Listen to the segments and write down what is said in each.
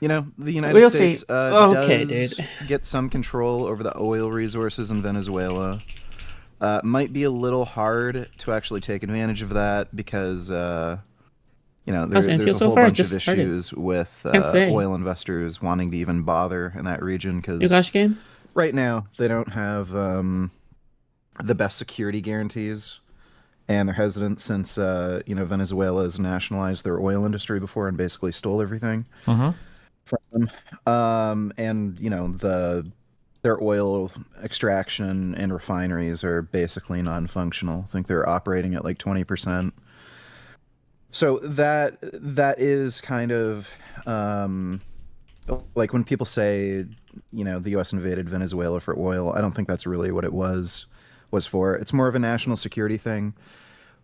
You know, the United We'll see. States Okay, dude. does get some control over the oil resources in Venezuela. Might be a little hard to actually take advantage of that because, How's it feel there's a so whole far? It bunch just of started. issues with Can't say. oil investors wanting to even bother in that region You because gosh game? right now they don't have the best security guarantees. And they're hesitant since, Venezuela has nationalized their oil industry before and basically stole everything Mm-hmm. from them. And their oil extraction and refineries are basically non-functional. I think they're operating at like 20%. So that is kind of like when people say, the U.S. invaded Venezuela for oil. I don't think that's really what it was for. It's more of a national security thing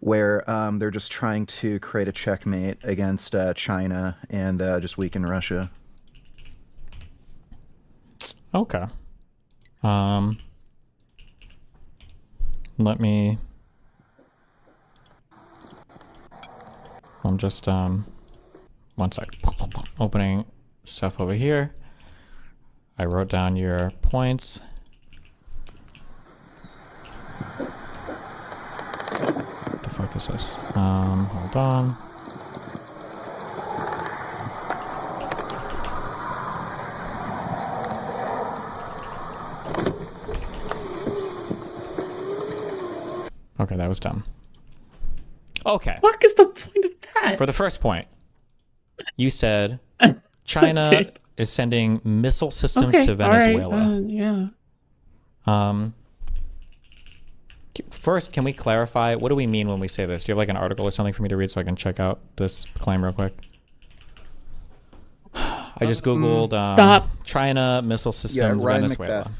where they're just trying to create a checkmate against China and just weaken Russia. Okay. Um, let me. I'm just one sec. Opening stuff over here. I wrote down your points. What the fuck is this? Hold on. Okay, that was dumb. Okay. What is the point of that? For the first point, you said China Dude. is sending missile systems Okay, to all right. Venezuela. Yeah. Um, First, can we clarify, what do we mean when we say this? Do you have like an article or something for me to read so I can check out this claim real quick? I just Googled Stop. China missile systems Venezuela.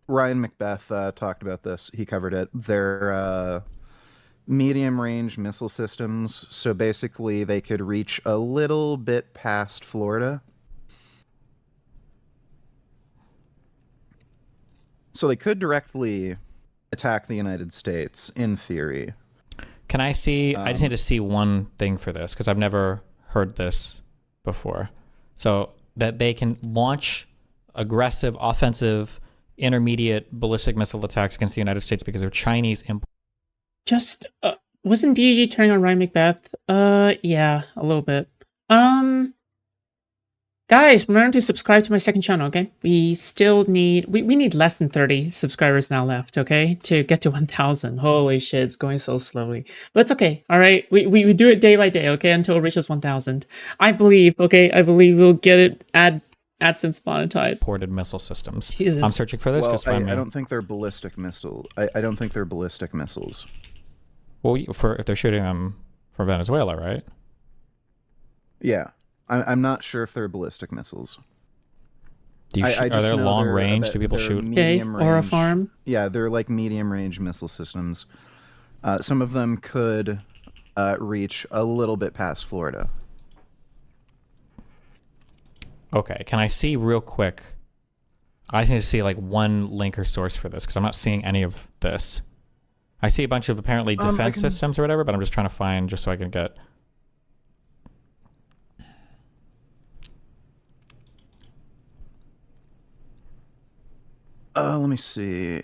Ryan Macbeth talked about this. He covered it. They're medium-range missile systems, so basically they could reach a little bit past Florida. So they could directly attack the United States, in theory. Can I see, I just need to see one thing for this, because I've never heard this before. So that they can launch aggressive, offensive, intermediate ballistic missile attacks against the United States because of Chinese imports. Just wasn't DG turning on Ryan Macbeth? Yeah, a little bit. Guys, remember to subscribe to my second channel, okay? We still need we need less than 30 subscribers now left, okay? To get to 1,000. Holy shit, it's going so slowly. But it's okay, all right? We do it day by day, okay? Until it reaches 1,000. I believe, okay? I believe we'll get it AdSense monetized. Ported missile systems. Jesus. I'm searching for this. Well, I don't think they're ballistic missiles. I don't think they're ballistic missiles. Well, if they're shooting them from Venezuela, right? Yeah. I'm not sure if they're ballistic missiles. Are they long range? Do people shoot? Okay, or a farm? Yeah, they're like medium range missile systems. Some of them could reach a little bit past Florida. Okay, can I see real quick? I need to see like one link or source for this because I'm not seeing any of this. I see a bunch of apparently defense systems or whatever, but I'm just trying to find just so I can get. Let me see.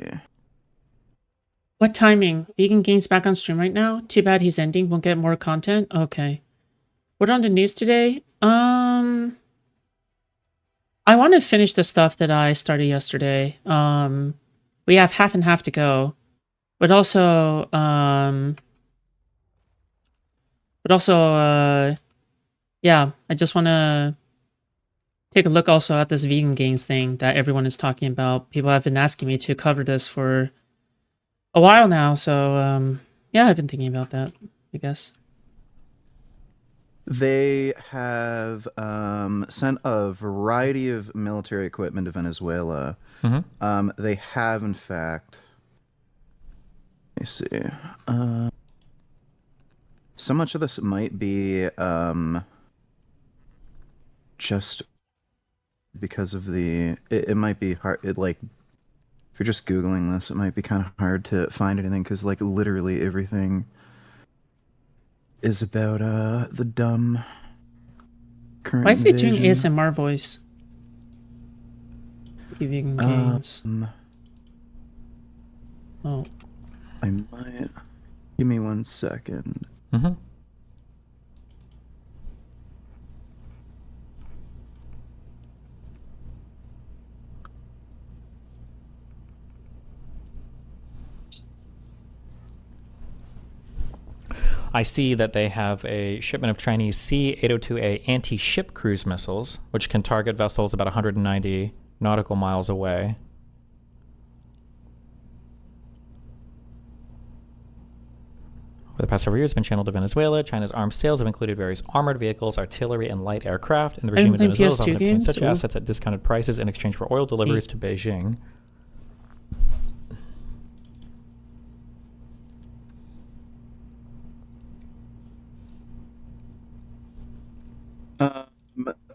What timing? Vegangains back on stream right now? Too bad he's ending. Won't get more content? Okay. What on the news today? I want to finish the stuff that I started yesterday. We have half and half to go. But also, yeah, I just want to take a look also at this Vegangains thing that everyone is talking about. People have been asking me to cover this for a while now, so yeah, I've been thinking about that, I guess. They have sent a variety of military equipment to Venezuela. Mm-hmm. They have, in fact, let me see. So much of this might be just because of it might be hard. Like, if you're just Googling this, it might be kind of hard to find anything because, like, literally everything is about the dumb Current Why is it doing invasion. ASMR voice? Vegangains. Oh. I might. Give me 1 second. Mm-hmm. I see that they have a shipment of Chinese C-802A anti-ship cruise missiles, which can target vessels about 190 nautical miles away. Over the past several years, it's been channeled to Venezuela. China's arms sales have included various armored vehicles, artillery, and light aircraft. And the regime in playing Venezuela has often PS2 obtained games. such Ooh. assets at discounted prices in exchange for oil deliveries to Beijing.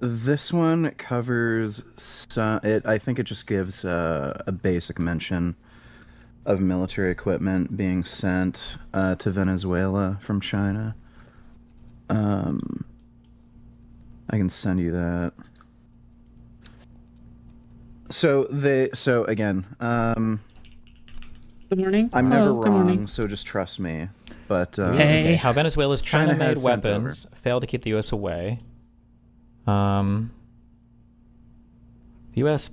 This one covers some. I think it just gives a basic mention of military equipment being sent to Venezuela from China. I can send you that. So again, Good morning. I'm never Good wrong, morning. so just trust me. But Hey. Okay, how Venezuela's China China-made has sent over. weapons failed to keep the U.S. away. The U.S.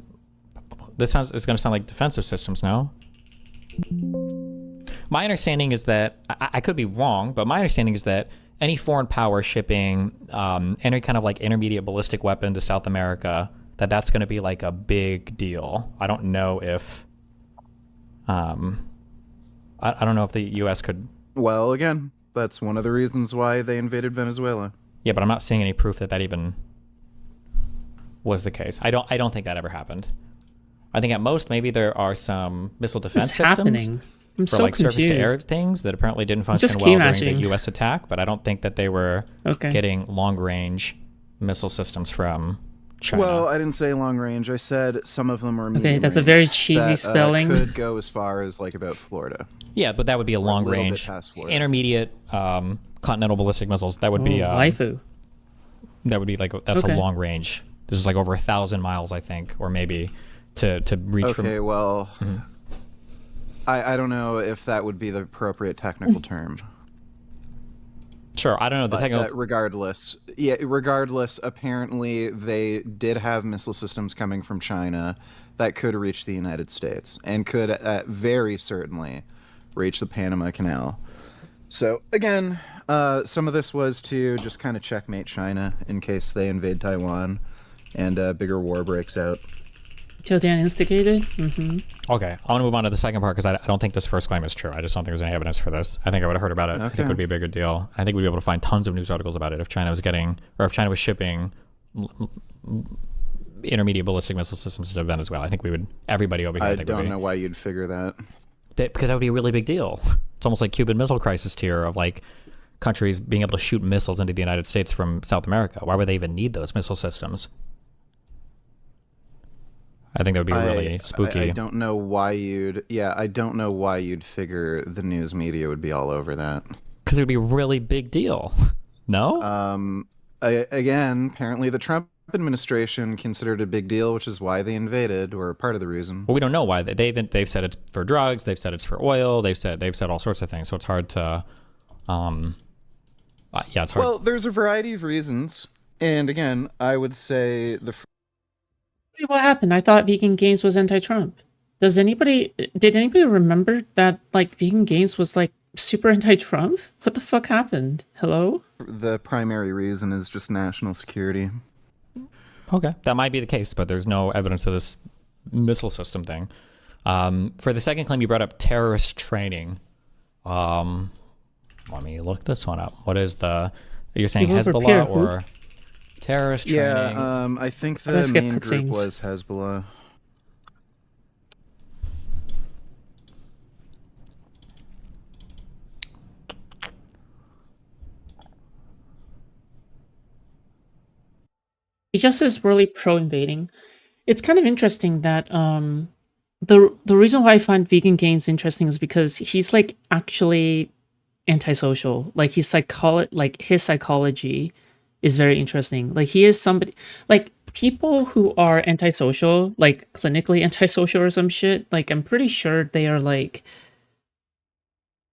This is going to sound like defensive systems now. My understanding is that I could be wrong, but my understanding is that any foreign power shipping any kind of like intermediate ballistic weapon to South America, that's going to be like a big deal. I don't know if I don't know if the U.S. could. Well, again, that's one of the reasons why they invaded Venezuela. Yeah, but I'm not seeing any proof that even was the case. I don't think that ever happened. I think at most maybe there are some missile defense What's systems happening? I'm for so like surface to air confused. things that apparently didn't function just well during key-mashing. the U.S. attack, but I don't think that they were Okay. getting long-range missile systems from China. Well, I didn't say long range. I said some of them are medium Okay, that's a range very cheesy that, spelling. Could go as far as like about Florida. Yeah, but that would be a Or a little bit long-range, past Florida. intermediate continental ballistic missiles. That would be waifu. that would be like that's Okay. a long range. This is like over 1,000 miles, I think, or maybe to reach from. Okay, well, I don't know if that would be the appropriate technical term. Sure, I don't know the But, technical. regardless, apparently they did have missile systems coming from China that could reach the United States and could very certainly reach the Panama Canal. So again, some of this was to just kind of checkmate China in case they invade Taiwan and a bigger war breaks out. Till Dan instigated? Okay, I want to move on to the second part because I don't think this first claim is true. I just don't think there's any evidence for this. I think I would have heard about it. I think it would be a bigger deal. I think we'd be able to find tons of news articles about it if China was getting, or if China was shipping intermediate ballistic missile systems to Venezuela. I think everybody over here. I would don't know why you'd figure that. Because that would be a really big deal. It's almost like Cuban Missile Crisis tier of like countries being able to shoot missiles into the United States from South America. Why would they even need those missile systems? I think that would be really spooky. I don't know why I don't know why you'd figure the news media would be all over that. Because it would be a really big deal. No? Again, apparently the Trump administration considered it a big deal, which is why they invaded, or part of the reason. Well, we don't know why. They've said it's for drugs. They've said it's for oil. They've said all sorts of things. So it's hard to, it's hard. Well, there's a variety of reasons, and again, I would say Wait, what happened? I thought Vegangains was anti-Trump. Did anybody remember that like Vegangains was like super anti-Trump? What the fuck happened? Hello? the primary reason is just national security. Okay, that might be the case, but there's no evidence of this missile system thing. For the second claim, you brought up terrorist training. Let me look this one up. What is you're saying Hezbollah or terrorist training? Yeah, I think the Let's get main group cutscenes. was Hezbollah. He just is really pro-invading. It's kind of interesting that the reason why I find Vegangains interesting is because he's like actually antisocial. Like his psychology is very interesting. Like he is somebody like people who are antisocial, like clinically antisocial or some shit. Like I'm pretty sure they are like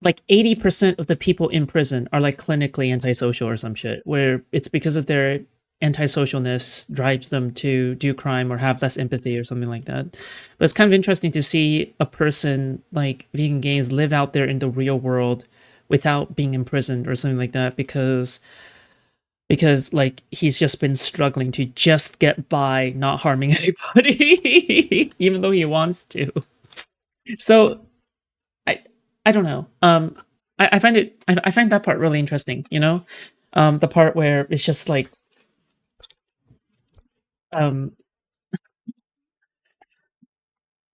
80% of the people in prison are like clinically antisocial or some shit, where it's because of their antisocialness drives them to do crime or have less empathy or something like that. But it's kind of interesting to see a person like Vegangains live out there in the real world without being imprisoned or something like that, because like he's just been struggling to just get by not harming anybody even though he wants to. So I don't know. I find it I find that part really interesting, you know? The part where it's just um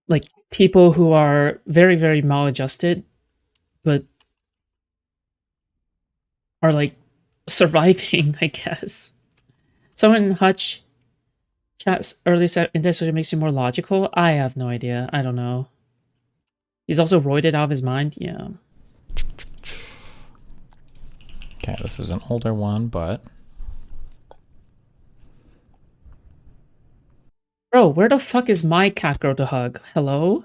like people who are very, very maladjusted, but are like surviving, I guess. Someone in Hutch chat's earlier said indecision makes you more logical. I have no idea. I don't know. He's also roided out of his mind. Yeah. Okay, this is an older one, but Bro, where the fuck is my cat girl to hug? Hello?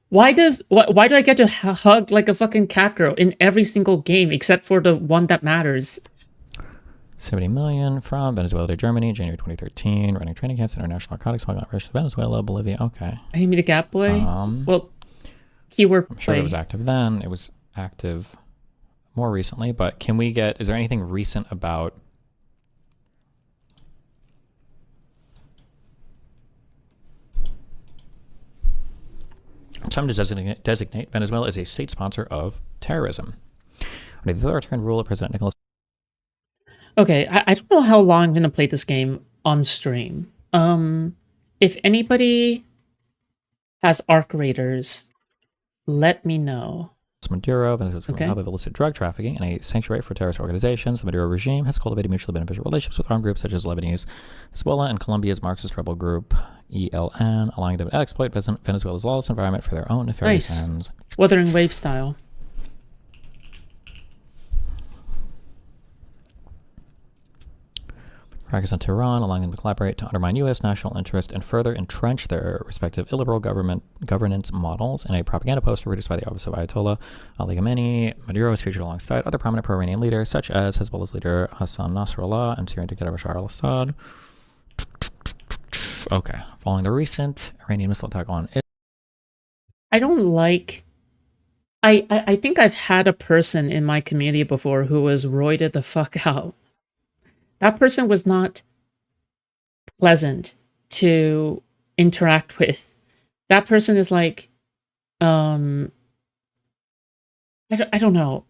Why do I get to hug like a fucking cat girl in every single game except for the one that matters? 70 million from Venezuela to Germany, January 2013, running training camps, international narcotics smuggling operations, Venezuela, Bolivia. Okay. I mean the Gap Boy? Well, keyword I'm sure play. it was active then. It was active more recently, but can we get, is there anything recent about time to designate Venezuela as a state sponsor of terrorism? Under the authoritarian rule of President Nicolas. Okay, I don't know how long I'm gonna play this game on stream. If anybody has arc raiders, let me know. Maduro, Venezuela's a hub of illicit drug trafficking and a sanctuary for terrorist organizations. The Maduro regime has cultivated mutually beneficial relationships with armed groups such as Lebanese Hezbollah and Colombia's Marxist rebel group ELN, allowing them to exploit Venezuela's lawless environment for their own nefarious ends. Wuthering Wave style. Practice on Tehran, allowing them to collaborate to undermine U.S. national interest and further entrench their respective illiberal governance models. In a propaganda poster produced by the Office of Ayatollah Ali Khamenei, Maduro is featured alongside other prominent pro-Iranian leaders, such as Hezbollah's leader Hassan Nasrallah and Syrian dictator Bashar al-Assad. Okay, following the recent Iranian missile attack on it. I don't like... I think I've had a person in my community before who was roided the fuck out. That person was not pleasant to interact with. That person is like, I don't know.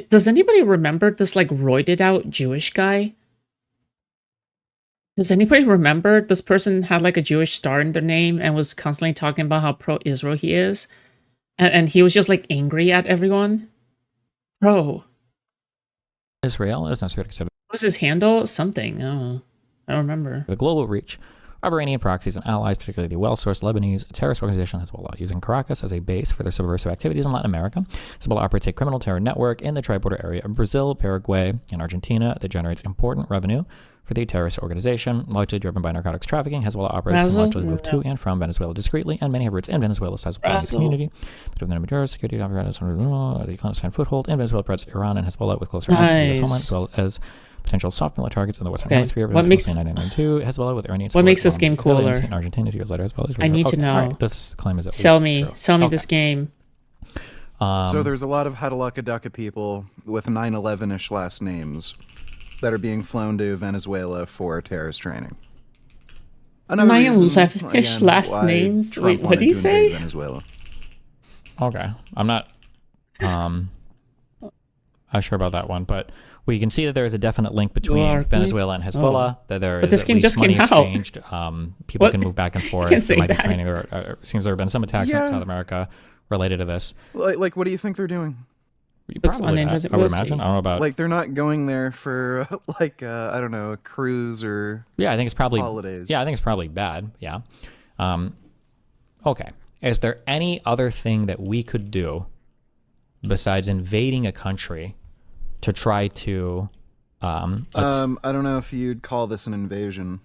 Does anybody remember this like roided out Jewish guy? Does anybody remember this person had like a Jewish star in their name and was constantly talking about how pro-Israel he is? And he was just like angry at everyone? Bro. Israel is necessary to consider. What was his handle? Something. Oh, I don't remember. The global reach of Iranian proxies and allies, particularly the well-sourced Lebanese terrorist organization Hezbollah, using Caracas as a base for their subversive activities in Latin America. Hezbollah operates a criminal terror network in the tri-border area of Brazil, Paraguay, and Argentina that generates important revenue for the terrorist organization, largely driven by narcotics trafficking. Hezbollah operates can largely move to and from Venezuela discreetly, and many have roots in Venezuela's sizable community. Between the Maduro security apparatus and the clandestine foothold in Venezuela spreads Iran and Hezbollah with closer ties to the U.S. homeland, as well as potential soft military targets in the Western Hemisphere. What makes Hezbollah with Iranian what makes this game cooler? In Argentina, 2 years later, Hezbollah. I need to know. Right, this claim is at sell least me, true. sell me this game. So there's a lot of Hadalaka people with 9/11-ish last names that are being flown to Venezuela for terrorist training. 9/11-ish last names? Wait, what did you say? Venezuela. Okay, I'm not sure about that one, but we can see that there is a definite link between Venezuela and Hezbollah. That there but is this game just money came out. exchanged. People can move back and forth. can't say There might be that. training. There seems there have been some attacks in South America related to this. Like, what do you think they're doing? Probably uninteresting. I would We'll imagine. see. I don't know about. Like, they're not going there for like I don't know, a cruise or Yeah, I think it's probably holidays. Yeah, I think it's probably bad. Yeah. Okay. Is there any other thing that we could do besides invading a country to try to. I don't know if you'd call this an invasion.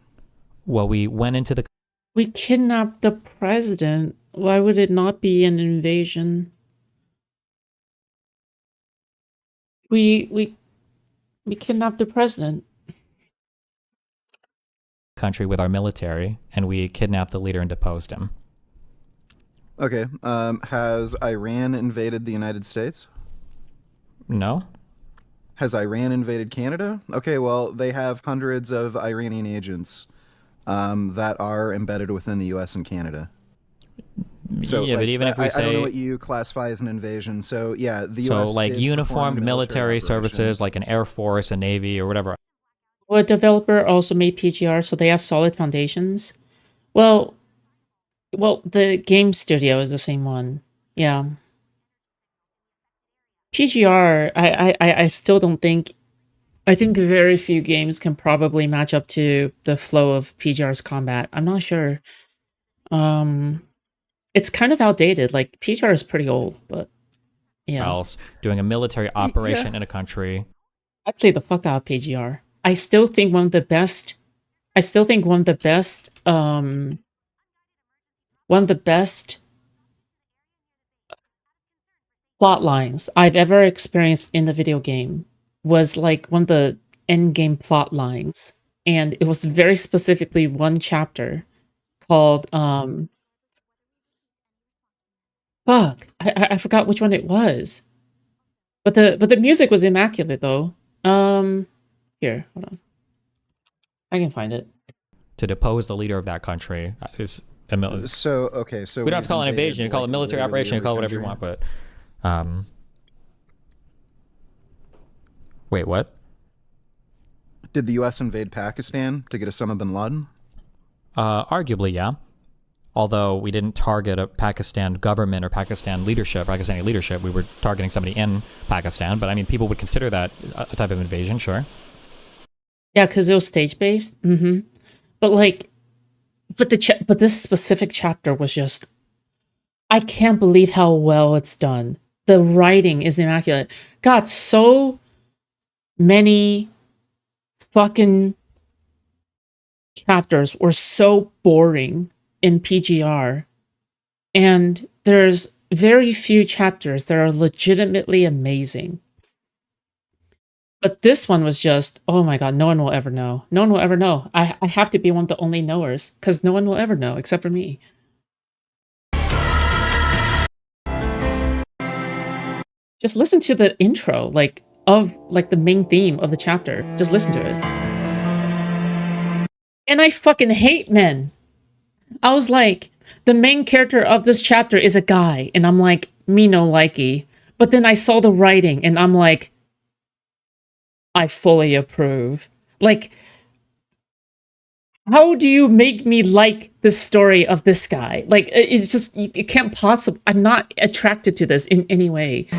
Well, we went into the. We kidnapped the president. Why would it not be an invasion? We kidnapped the president. Country with our military, and we kidnapped the leader and deposed him. Okay. Has Iran invaded the United States? No. Has Iran invaded Canada? Okay, well, they have hundreds of Iranian agents that are embedded within the U.S. and Canada. So, yeah, like, but even if we I say, don't know what you classify as an invasion. So, yeah, the so U.S. like did uniformed perform a military operation. services, like an Air Force, a Navy, or whatever. Well, a developer also made PGR, so they have solid foundations. Well, the game studio is the same one. Yeah. PGR, I still don't think. I think very few games can probably match up to the flow of PGR's combat. I'm not sure. It's kind of outdated. Like PGR is pretty old, but yeah. Else doing a military operation in a country. I play the fuck out of PGR. I still think one of the best. One of the best plot lines I've ever experienced in the video game was like one of the end game plot lines, and it was very specifically one chapter called fuck, I forgot which one it was, but the music was immaculate though. Here, hold on, I can find it. To depose the leader of that country is a So, okay, so we don't have to call it an invaded, invasion. You call it like, military literally operation. You every call it whatever you country. want. But wait, what? Did the U.S. invade Pakistan to get Osama bin Laden? Arguably, yeah. Although we didn't target a Pakistan government or Pakistani leadership, we were targeting somebody in Pakistan. But I mean, people would consider that a type of invasion, sure. Yeah, because it was stage based. Mm-hmm. But like, but this specific chapter was just. I can't believe how well it's done. The writing is immaculate. God, so many fucking chapters were so boring in PGR, and there's very few chapters that are legitimately amazing. But this one was just, oh my god, no one will ever know. No one will ever know. I have to be one of the only knowers, because no one will ever know except for me. Just listen to the intro, like, of, like, the main theme of the chapter. Just listen to it. And I fucking hate men. I was like, the main character of this chapter is a guy, and I'm like, me no likey. But then I saw the writing, and I'm like, I fully approve. Like, how do you make me like the story of this guy? Like, it's just, you can't possibly, I'm not attracted to this in any way.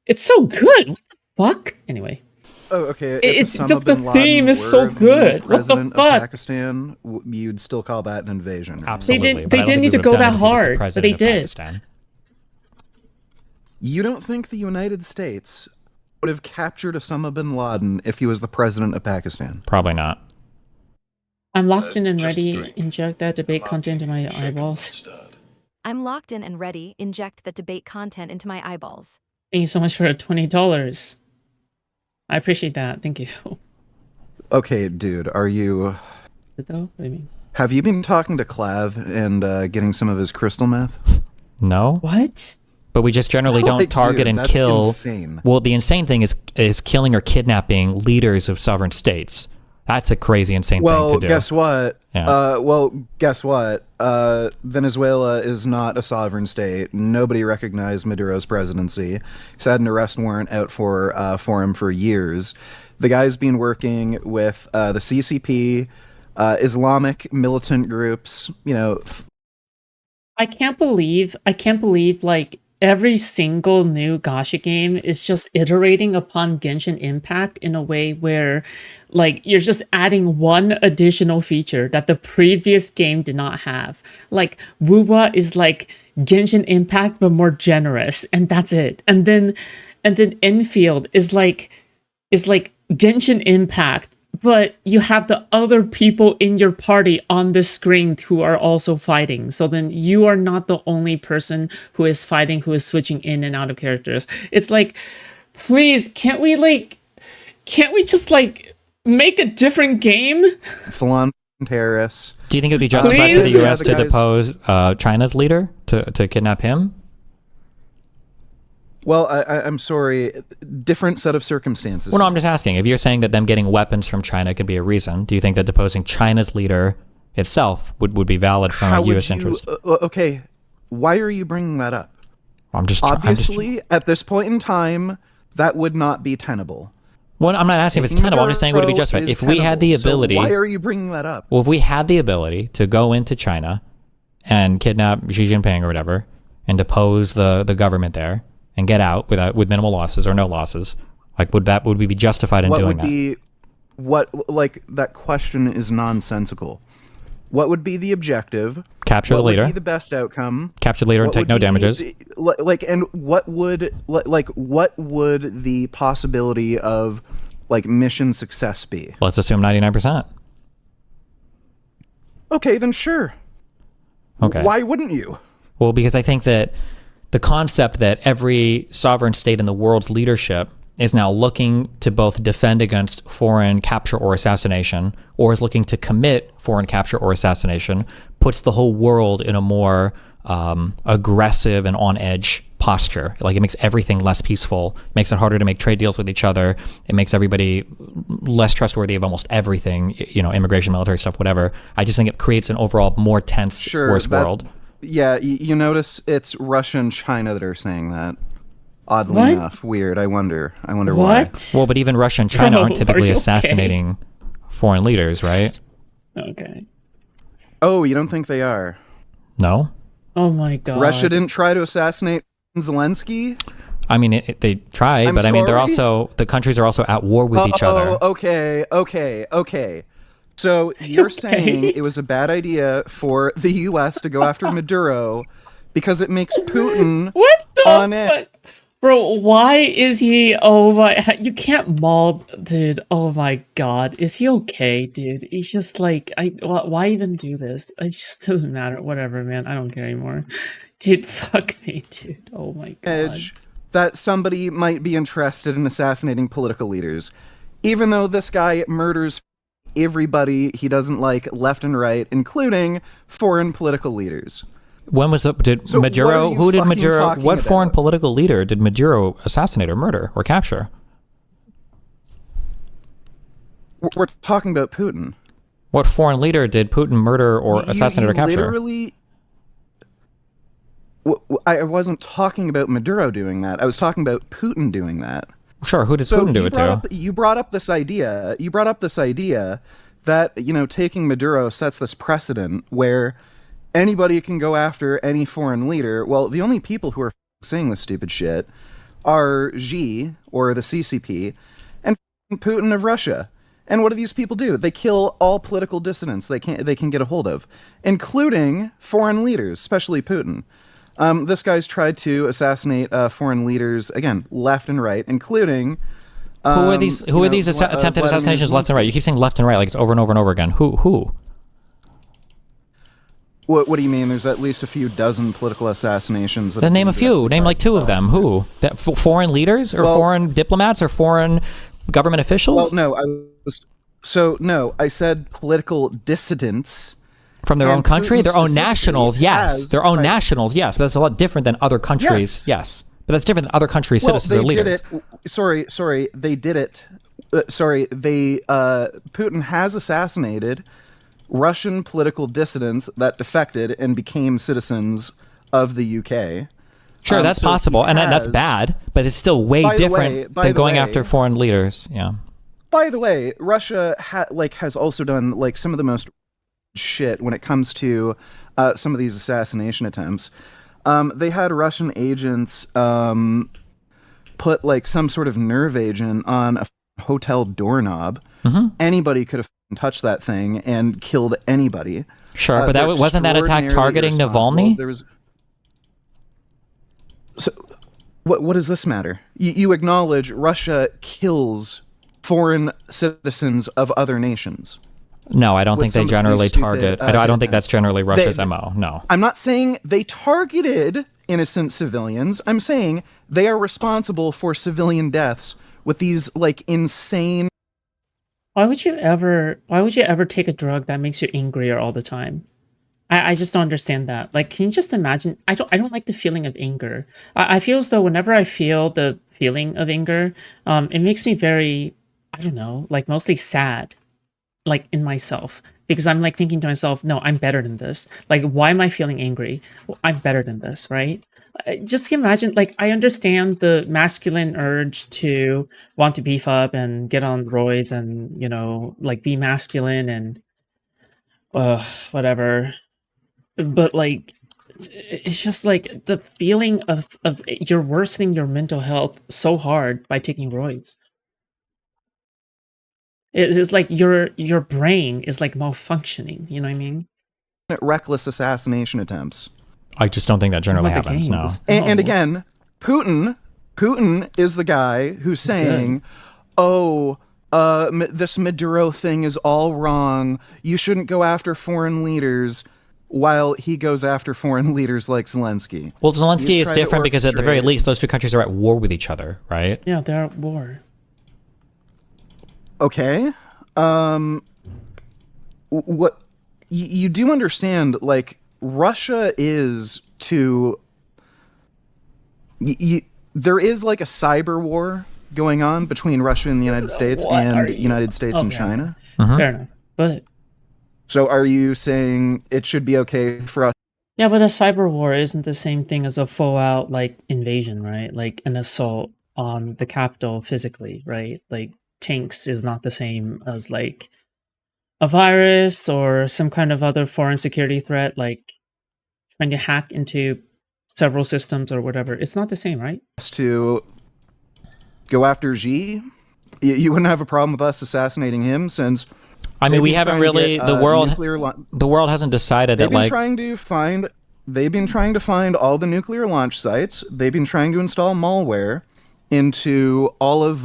It's so good. What the fuck? Anyway. Oh, okay. If It's Osama just the bin Laden theme is were so the good. What the president fuck? of Pakistan, you'd still call that an invasion, right? Absolutely. They didn't need to go that hard, but they did. Pakistan. You don't think the United States would have captured Osama bin Laden if he was the president of Pakistan? Probably not. I'm locked in and Just ready. drink. Inject that debate content into my eyeballs. I'm locked in and ready. Inject the debate content into my eyeballs. Thank you so much for $20. I appreciate that. Thank you. Okay, dude, are you... Though? What do you mean? Have you been talking to Clav and getting some of his crystal meth? No. What? But we just generally don't Like, target dude, and that's kill. insane. Well, the insane thing is killing or kidnapping leaders of sovereign states. That's a crazy, insane Well, thing to do. guess what? Yeah. Guess what? Venezuela is not a sovereign state. Nobody recognized Maduro's presidency. He's had an arrest warrant out for him for years. The guy's been working with the CCP, Islamic militant groups. You know, I can't believe like every single new gacha game is just iterating upon Genshin Impact in a way where, like, you're just adding one additional feature that the previous game did not have. Like, Wuwa is like Genshin Impact but more generous, and that's it. And then Enfield is like Genshin Impact, but you have the other people in your party on the screen who are also fighting. So then you are not the only person who is fighting, who is switching in and out of characters. It's like, please, can't we just like make a different game? Full-on terrorists. Do you think it would be justified for Please? the U.S. Yeah, to the guys- depose China's leader, to kidnap him? Well, I'm sorry. Different set of circumstances. Well, no, I'm just asking. If you're saying that them getting weapons from China could be a reason, do you think that deposing China's leader itself would be valid from How a would U.S. you, interest? okay, why are you bringing that up? I'm just Obviously, at this point in time, that would not be tenable. Well, I'm not asking if it's tenable. I'm just saying would it be justified? If we had the ability, So why are you bringing that up? well, if we had the ability to go into China and kidnap Xi Jinping or whatever and depose the government there and get out with minimal losses or no losses, like would we be justified in What doing would that? be like that question is nonsensical. What would be the objective? Capture the What leader. would be the best outcome? Capture the leader and What take would no be damages. and what would the possibility of like mission success be? Let's assume 99%. Okay, then sure. Okay. Why wouldn't you? Well, because I think that the concept that every sovereign state in the world's leadership is now looking to both defend against foreign capture or assassination, or is looking to commit foreign capture or assassination, puts the whole world in a more aggressive and on edge posture. Like, it makes everything less peaceful, makes it harder to make trade deals with each other. It makes everybody less trustworthy of almost everything, immigration, military stuff, whatever. I just think it creates an overall more tense, worse world. Yeah, you notice it's Russia and China that are saying that. Oddly What? enough, weird. I wonder why. What? Well, but even Russia and China Bro, aren't are typically you okay? assassinating foreign leaders, right? Okay. Oh, you don't think they are? No? Oh my god. Russia didn't try to assassinate Zelensky? I mean, they try, I'm but I mean, sorry? the countries are also at war with each other. Okay. So you're Okay. saying it was a bad idea for the U.S. to go after Maduro because it makes Putin What the on it. Bro, why is he? Oh my, you can't maul, dude. Oh my god, is he okay, dude? He's just like, why even do this? It just doesn't matter. Whatever, man. I don't care anymore. Dude, fuck me, dude. Oh my god. Edge that somebody might be interested in assassinating political leaders, even though this guy murders everybody he doesn't like left and right, including foreign political leaders. When was it? Did So what Maduro? are you Who did fucking Maduro? talking What foreign about? political leader did Maduro assassinate or murder or capture? We're talking about Putin. What foreign leader did Putin murder or assassinate or capture? Literally, I wasn't talking about Maduro doing that. I was talking about Putin doing that. Sure. Who did So Putin do it to? you brought up this idea. You brought up this idea that taking Maduro sets this precedent where anybody can go after any foreign leader. Well, the only people who are saying this stupid shit are Xi or the CCP and Putin of Russia. And what do these people do? They kill all political dissidents they can get a hold of, including foreign leaders, especially Putin. This guy's tried to assassinate foreign leaders again, left and right, including. Who are these? Who are these attempted assassinations left and right? You keep saying left and right, like it's over and over and over again. Who? What do you mean? There's at least a few dozen political assassinations. Then name a few. Name like two of them. Who? That foreign leaders or foreign diplomats or foreign government officials? Well, no, I said political dissidents. From their and own country, Putin their own specifically nationals, yes. has- Their own right. nationals, yes. But that's a lot different than other countries, yes. But that's different than other countries' citizens or leaders. Did it. Sorry, they did it. Putin has assassinated Russian political dissidents that defected and became citizens of the UK. Sure, that's so he possible, and that's has- bad, but it's still way By the different way- than by the going way- after foreign leaders. Yeah. By the way, Russia has also done like some of the most shit when it comes to some of these assassination attempts. They had Russian agents put like some sort of nerve agent on a hotel doorknob. Anybody could have touched that thing and killed anybody. Sure, but wasn't that attack targeting Navalny? There was. So, what does this matter? You acknowledge Russia kills foreign citizens of other nations. No, I don't think they generally target. I don't think that's generally Russia's MO. No. I'm not saying they targeted innocent civilians. I'm saying they are responsible for civilian deaths with these like insane. Why would you ever take a drug that makes you angrier all the time? I just don't understand that. Like, can you just imagine? I don't like the feeling of anger. I feel as though whenever I feel the feeling of anger, it makes me very, I don't know, like mostly sad, like in myself, because I'm like thinking to myself, no, I'm better than this. Like, why am I feeling angry? Well, I'm better than this, right? Just imagine, like, I understand the masculine urge to want to beef up and get on roids and, you know, like be masculine and whatever. But like, it's just like the feeling of you're worsening your mental health so hard by taking roids. It's like your brain is like malfunctioning. You know what I mean? Reckless assassination attempts. I just don't think that generally happens. No. And again, Putin is the guy who's saying, "Oh, this Maduro thing is all wrong. You shouldn't go after foreign leaders." While he goes after foreign leaders like Zelensky. Well, Zelensky is different because at the very least, those two countries are at war with each other, right? Yeah, they're at war. Okay. What you do understand, like, Russia is to... there is like a cyber war going on between Russia and the United States and United States and China. Fair enough. But... So are you saying it should be okay for us? Yeah, but a cyber war isn't the same thing as a full-out, like, invasion, right? Like, an assault on the capital physically, right? Like, tanks is not the same as, like, a virus or some kind of other foreign security threat, like trying to hack into several systems or whatever. It's not the same, right? To go after Xi? You wouldn't have a problem with us assassinating him, since... I mean, we haven't really, the world hasn't decided that, like... They've been trying to find all the nuclear launch sites. They've been trying to install malware into all of,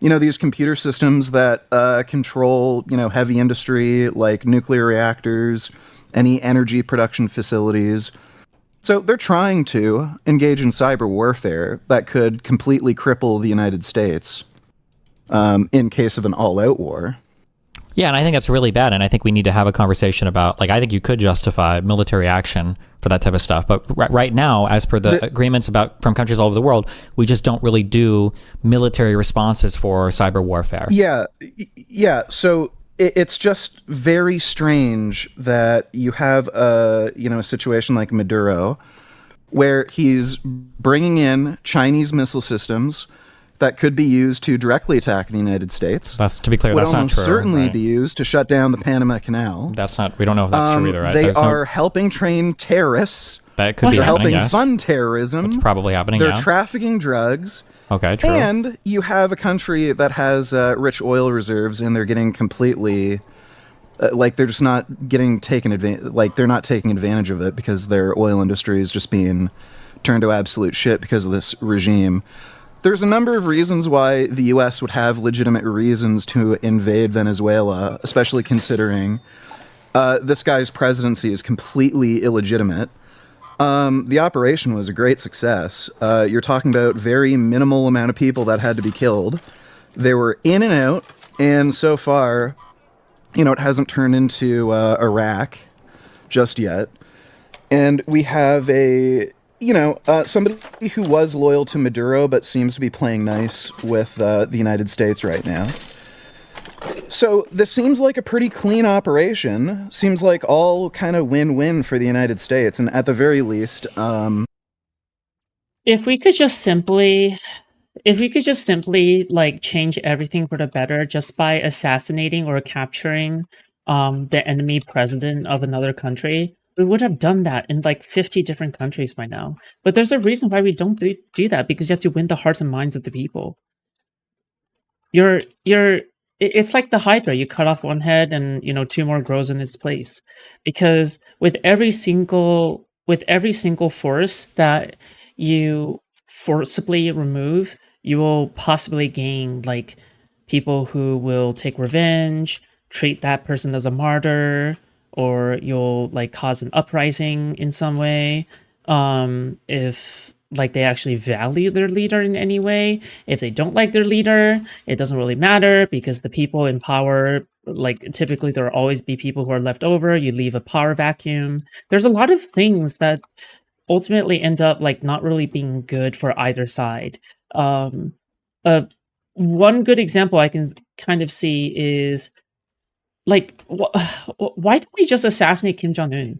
these computer systems that control, heavy industry, like nuclear reactors, any energy production facilities. So they're trying to engage in cyber warfare that could completely cripple the United States in case of an all-out war. Yeah, and I think that's really bad, and I think we need to have a conversation about, like, I think you could justify military action for that type of stuff, but right now, as per the agreements from countries all over the world, we just don't really do military responses for cyber warfare. Yeah, so it's just very strange that you have a situation like Maduro, where he's bringing in Chinese missile systems that could be used to directly attack the United States. That's, to be clear, that's not true. Would almost certainly be used to shut down the Panama Canal. We don't know if that's true either, right? They are helping train terrorists. That could be happening, They're helping fund terrorism. It's probably happening, They're trafficking drugs. Okay, true. And you have a country that has rich oil reserves, and they're getting completely... they're just not getting taken advantage... they're not taking advantage of it because their oil industry is just being turned to absolute shit because of this regime. There's a number of reasons why the U.S. would have legitimate reasons to invade Venezuela, especially considering this guy's presidency is completely illegitimate. The operation was a great success. You're talking about very minimal amount of people that had to be killed. They were in and out, and so far, it hasn't turned into Iraq just yet. And we have somebody who was loyal to Maduro but seems to be playing nice with the United States right now. So this seems like a pretty clean operation. Seems like all kind of win-win for the United States, and at the very least, if we could just simply like change everything for the better just by assassinating or capturing the enemy president of another country, We would have done that in like 50 different countries by now. But there's a reason why we don't do that, because you have to win the hearts and minds of the people. It's like the Hydra. You cut off one head and, you know, two more grows in its place. Because with every single force that you forcibly remove, you will possibly gain like people who will take revenge, treat that person as a martyr, or you'll like cause an uprising in some way. If like they actually value their leader in any way. If they don't like their leader, it doesn't really matter, because the people in power, like typically there will always be people who are left over. You leave a power vacuum. There's a lot of things that ultimately end up like not really being good for either side. One good example I can kind of see is like, why don't we just assassinate Kim Jong-un?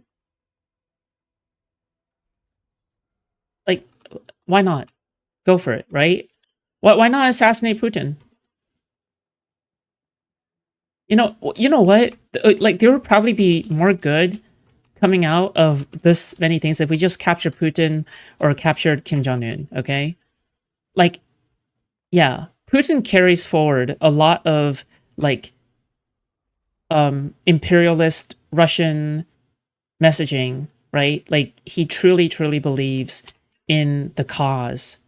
Like, why not? Go for it, right? Why not assassinate Putin? You know what? Like, there would probably be more good coming out of this many things if we just captured Putin or captured Kim Jong-un, okay? Like, yeah, Putin carries forward a lot of, like, imperialist Russian messaging, right? Like, he truly, truly believes in the cause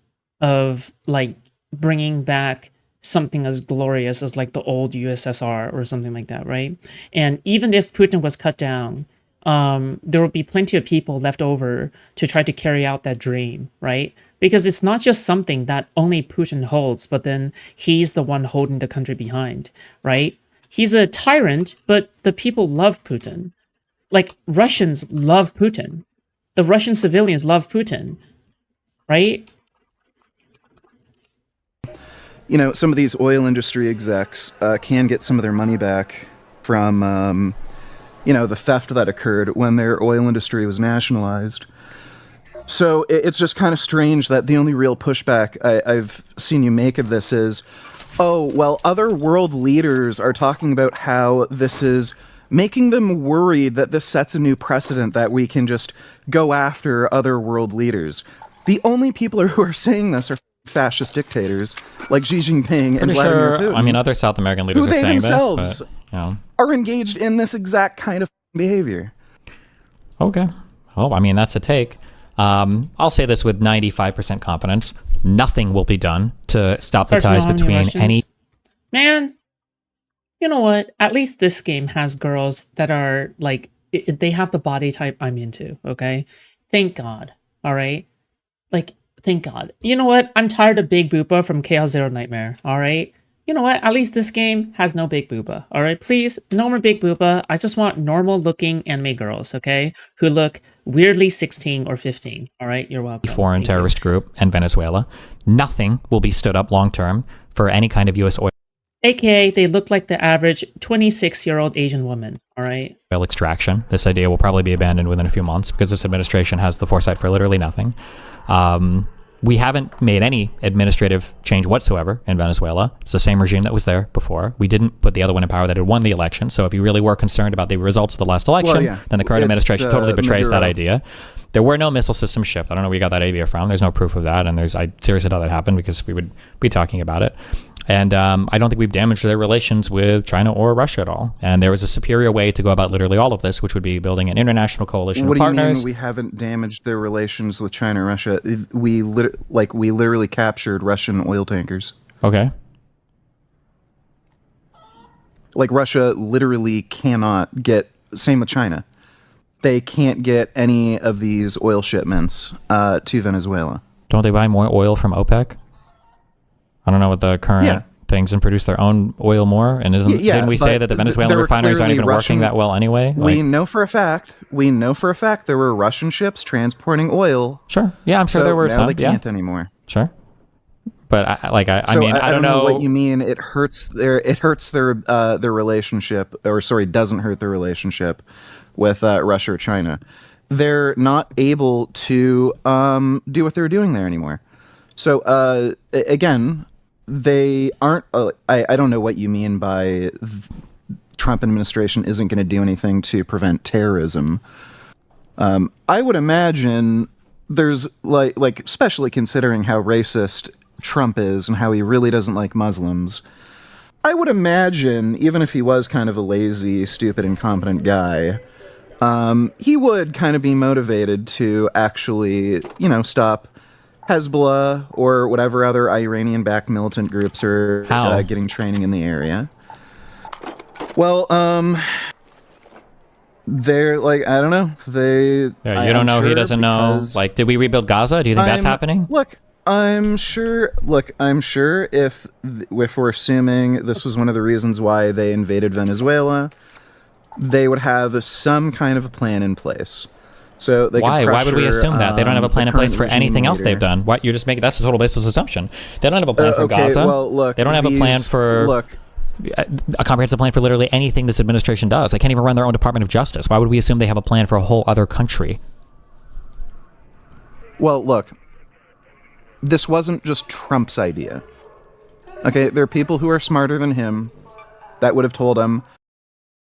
of, like, bringing back something as glorious as, like, the old USSR or something like that, right? And even if Putin was cut down, there will be plenty of people left over to try to carry out that dream, right? Because it's not just something that only Putin holds, but then he's the one holding the country behind, right? He's a tyrant, but the people love Putin. Like, Russians love Putin. The Russian civilians love Putin, right? You know, some of these oil industry execs can get some of their money back from, you know, the theft that occurred when their oil industry was nationalized. So it's just kind of strange that the only real pushback I've seen you make of this is, oh, well, other world leaders are talking about how this is making them worried that this sets a new precedent that we can just go after other world leaders. The only people who are saying this are fascist dictators like Xi Jinping and Vladimir Putin. I mean, other South American leaders who are they saying themselves this, but, you know, are engaged in this exact kind of behavior. Okay. Well, I mean, that's a take. I'll say this with 95% confidence. Nothing will be done to stop the ties between any... Man, you know what? At least this game has girls that are, like, they have the body type I'm into, okay? Thank God, all right? Like, thank God. You know what? I'm tired of Big Boopa from Chaos Zero Nightmare, all right? You know what? At least this game has no Big Boopa, all right? Please, no more Big Boopa. I just want normal-looking anime girls, okay? Who look weirdly 16 or 15, all right? You're welcome. Foreign terrorist group and Venezuela. Nothing will be stood up long-term for any kind of U.S. oil AKA, they look like the average 26-year-old Asian woman, all right? oil extraction. This idea will probably be abandoned within a few months because this administration has the foresight for literally nothing. We haven't made any administrative change whatsoever in Venezuela. It's the same regime that was there before. We didn't put the other one in power that had won the election. So if you really were concerned about the results of the last election, then the current administration totally betrays that idea. There were no missile systems shipped. I don't know where you got that idea from. There's no proof of that. And I seriously doubt that happened because we would be talking about it. And I don't think we've damaged their relations with China or Russia at all. And there was a superior way to go about literally all of this, which would be building an international coalition of partners. What do you mean we haven't damaged their relations with China and Russia? We literally captured Russian oil tankers. Okay. Like, Russia literally cannot get, same with China. They can't get any of these oil shipments to Venezuela. Don't they buy more oil from OPEC? I don't know what the current things and produce their own oil more. And didn't we say that the Venezuelan refineries aren't even working that well anyway? We know for a fact there were Russian ships transporting oil. Sure. Yeah, I'm sure there were now some. They can't anymore. Sure. But I don't know what you mean. It hurts their relationship, or sorry, doesn't hurt their relationship with Russia or China. They're not able to do what they're doing there anymore. So again, they aren't. I don't know what you mean by Trump administration isn't going to do anything to prevent terrorism. I would imagine there's like especially considering how racist Trump is and how he really doesn't like Muslims. I would imagine, even if he was kind of a lazy, stupid, incompetent guy, he would kind of be motivated to actually, stop Hezbollah or whatever other Iranian-backed militant groups are getting training in the area. Well, they're like, I don't know. Yeah, you don't know. He doesn't know. Like, did we rebuild Gaza? Do you think that's happening? Look, I'm sure if we're assuming this was one of the reasons why they invaded Venezuela, they would have some kind of a plan in place. So they why? Could Why would we assume that they don't have a plan in place for anything else they've done? What you're just making? That's a total baseless assumption. They don't have a plan for Gaza. Well, look, they don't have a plan for a comprehensive plan for literally anything this administration does. They can't even run their own Department of Justice. Why would we assume they have a plan for a whole other country? Well, look, this wasn't just Trump's idea. Okay, there are people who are smarter than him that would have told him.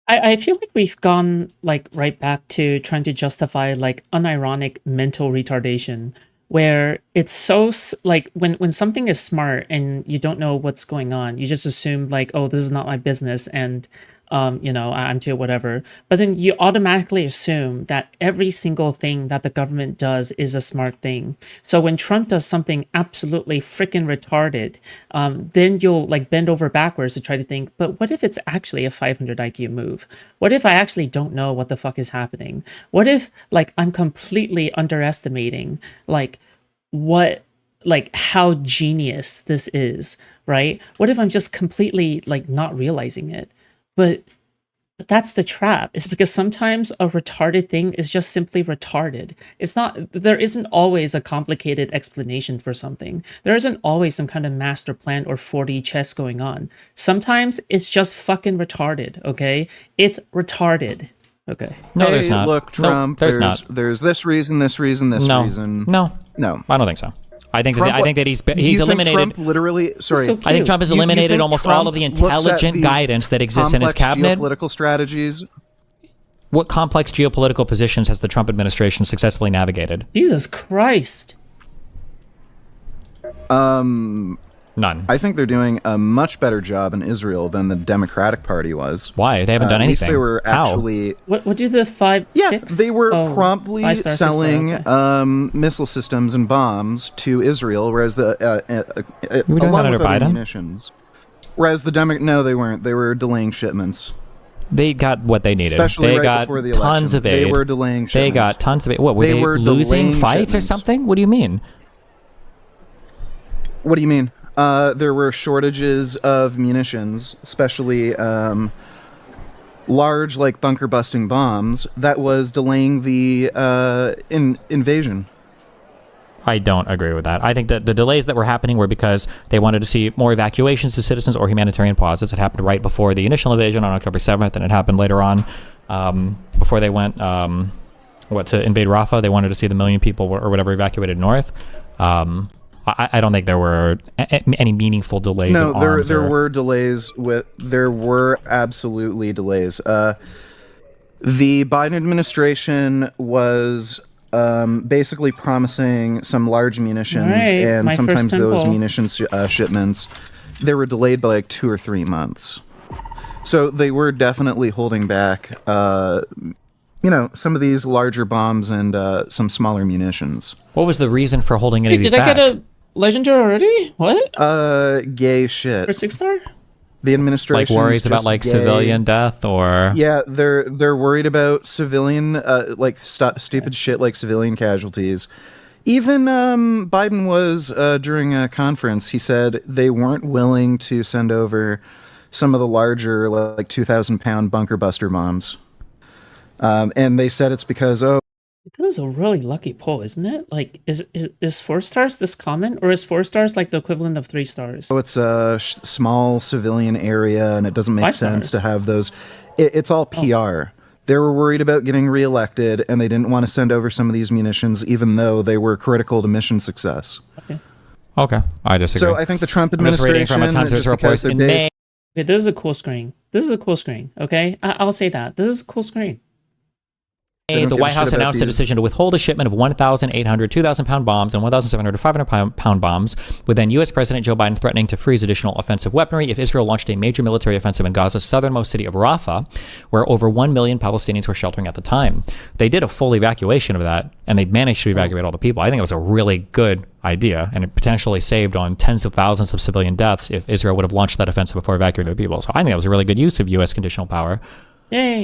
I feel like we've gone like right back to trying to justify like unironic mental retardation, where it's so like when something is smart and you don't know what's going on, you just assume like, oh, this is not my business, and I'm to whatever. But then you automatically assume that every single thing that the government does is a smart thing. So when Trump does something absolutely freaking retarded, then you'll like bend over backwards to try to think, but what if it's actually a 500 IQ move? What if I actually don't know what the fuck is happening? What if like I'm completely underestimating like how genius this is, right? What if I'm just completely like not realizing it? But that's the trap. It's because sometimes a retarded thing is just simply retarded. There isn't always a complicated explanation for something. There isn't always some kind of master plan or 4D chess going on. Sometimes it's just fucking retarded, okay? It's retarded, okay? No, there's not. Look, Trump, there's not. There's this reason, this reason, this reason. No. I don't think so. I think that he's eliminated. Trump literally, sorry. So I think Trump has eliminated almost all of the intelligent guidance that exists in his cabinet. Geopolitical strategies. What complex geopolitical positions has the Trump administration successfully navigated? Jesus Christ. None. I think they're doing a much better job in Israel than the Democratic Party was. Why? They haven't done anything. At least they were actually. What do the 5, 6? They were promptly selling missile systems and bombs to Israel, whereas along with other munitions. Whereas no, they weren't. They were delaying shipments. They got what they needed. Especially they got before the tons election. of aid. They were delaying shipments. They got tons of aid. What, were they losing fights or something? What do you mean? What do you mean? There were shortages of munitions, especially large, like bunker-busting bombs. That was delaying the invasion. I don't agree with that. I think that the delays that were happening were because they wanted to see more evacuations of citizens or humanitarian pauses. It happened right before the initial invasion on October 7th, and it happened later on before they went to invade Rafah. They wanted to see the million people or whatever evacuated north. I don't think there were any meaningful delays. No, there were delays. There were absolutely delays. The Biden administration was basically promising some large munitions, and sometimes those munitions shipments, they were delayed by like 2 or 3 months. So they were definitely holding back, some of these larger bombs and some smaller munitions. What was the reason for holding any of these back? Did I get a legendary already? What? Gay shit. For 6-star? The administration like worries about like gay. Civilian death, or yeah, they're worried about civilian stupid shit like civilian casualties. Even Biden was during a conference. He said they weren't willing to send over some of the larger like 2,000-pound bunker buster bombs, and they said it's because That is a really lucky pull, isn't it? Like, is 4 stars this common, or is 4 stars like the equivalent of 3 stars? So it's a small civilian area, and it doesn't make sense to have those. It's all PR. They were worried about getting reelected, and they didn't want to send over some of these munitions, even though they were critical to mission success. Okay, I disagree. So I think the Trump administration, just because they're based. Okay, this is a cool screen. Okay, I'll say that. This is a cool screen. They don't the give a White shit House about announced a these- decision to withhold a shipment of 1,800 2,000-pound bombs and 1,700 to 500-pound bombs, with then U.S. President Joe Biden threatening to freeze additional offensive weaponry if Israel launched a major military offensive in Gaza's southernmost city of Rafah, where over 1 million Palestinians were sheltering at the time. They did a full evacuation of that, and they managed to evacuate all the people. I think it was a really good idea, and it potentially saved on tens of thousands of civilian deaths if Israel would have launched that offensive before evacuating the people. So I think that was a really good use of U.S. conditional power. Yay.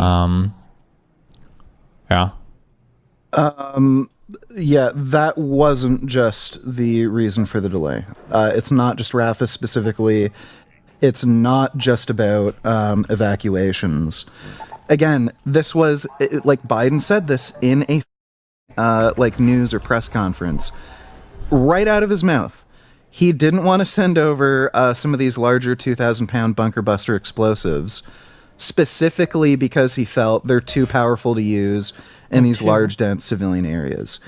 Yeah. Yeah, that wasn't just the reason for the delay. It's not just Rafah specifically. It's not just about evacuations. Again, this was like Biden said this in a like news or press conference, right out of his mouth. He didn't want to send over some of these larger 2,000-pound bunker buster explosives, specifically because he felt they're too powerful to use in these large, dense civilian areas.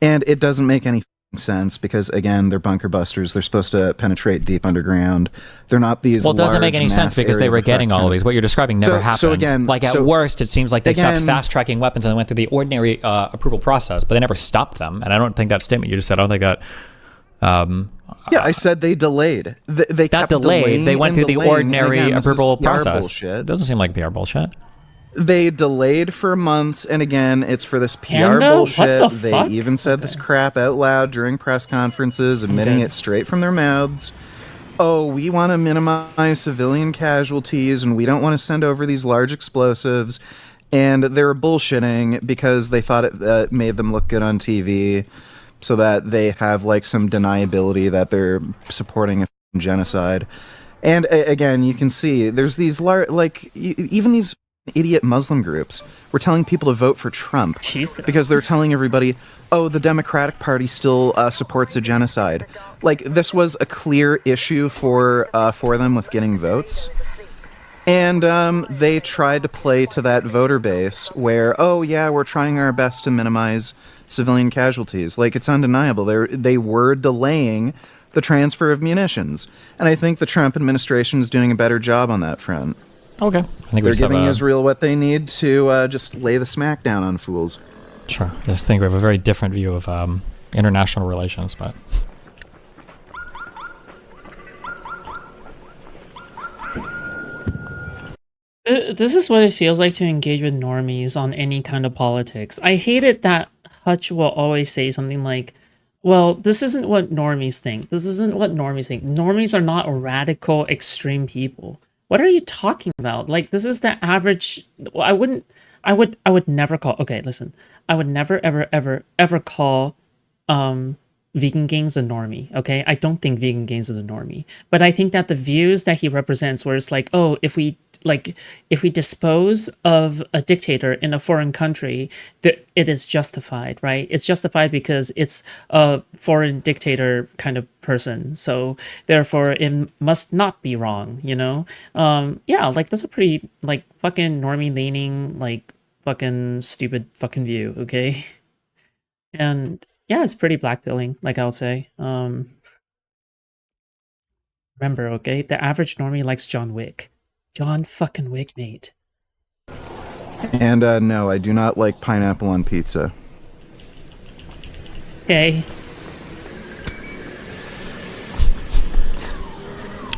And it doesn't make any sense because, again, they're bunker busters. They're supposed to penetrate deep underground. They're not these Well, it doesn't make large, any sense mass because they area were of getting effect all of kind these. What you're describing never happened. So again, like at worst, it seems like they stopped again- fast-tracking weapons and they went through the ordinary approval process, but they never stopped them. And I don't think that statement you just said, I don't think that... Yeah, I said they delayed. They that kept delayed. delaying They went and through the delaying. And ordinary again, this is approval PR process. bullshit. It doesn't seem like PR bullshit. They delayed for months, and again, it's for this PR Panda? What bullshit. the They fuck? even said this crap out loud during press conferences, admitting it straight from their mouths. Oh, we want to minimize civilian casualties, and we don't want to send over these large explosives. And they were bullshitting because they thought it made them look good on TV, so that they have like some deniability that they're supporting a genocide. And again, you can see there's these even these idiot Muslim groups were telling people to vote for Trump Jesus. because they're telling everybody, oh, the Democratic Party still supports a genocide. Like, this was a clear issue for them with getting votes. And they tried to play to that voter base where, oh, yeah, we're trying our best to minimize civilian casualties. Like, it's undeniable. They were delaying the transfer of munitions. And I think the Trump administration is doing a better job on that front. Okay. I think we They're just have giving a... Israel what they need to just lay the smack down on fools. Sure. I just think we have a very different view of international relations, but... This is what it feels like to engage with normies on any kind of politics. I hate it that Hutch will always say something like, well, this isn't what normies think. This isn't what normies think. Normies are not radical, extreme people. What are you talking about? Like, this is the average... Well, I would never call... Okay, listen. I would never, ever call Vegangains a normie, okay? I don't think Vegangains is a normie. But I think that the views that he represents, where it's like, oh, if we dispose of a dictator in a foreign country, it is justified, right? It's justified because it's a foreign dictator kind of person. So therefore it must not be wrong, you know? Yeah, like that's a pretty like fucking normie leaning, like fucking stupid fucking view, okay? And yeah, it's pretty blackpilling, like I would say. Remember, okay, the average normie likes John Wick. John fucking Wick, mate. And no, I do not like pineapple on pizza. Okay.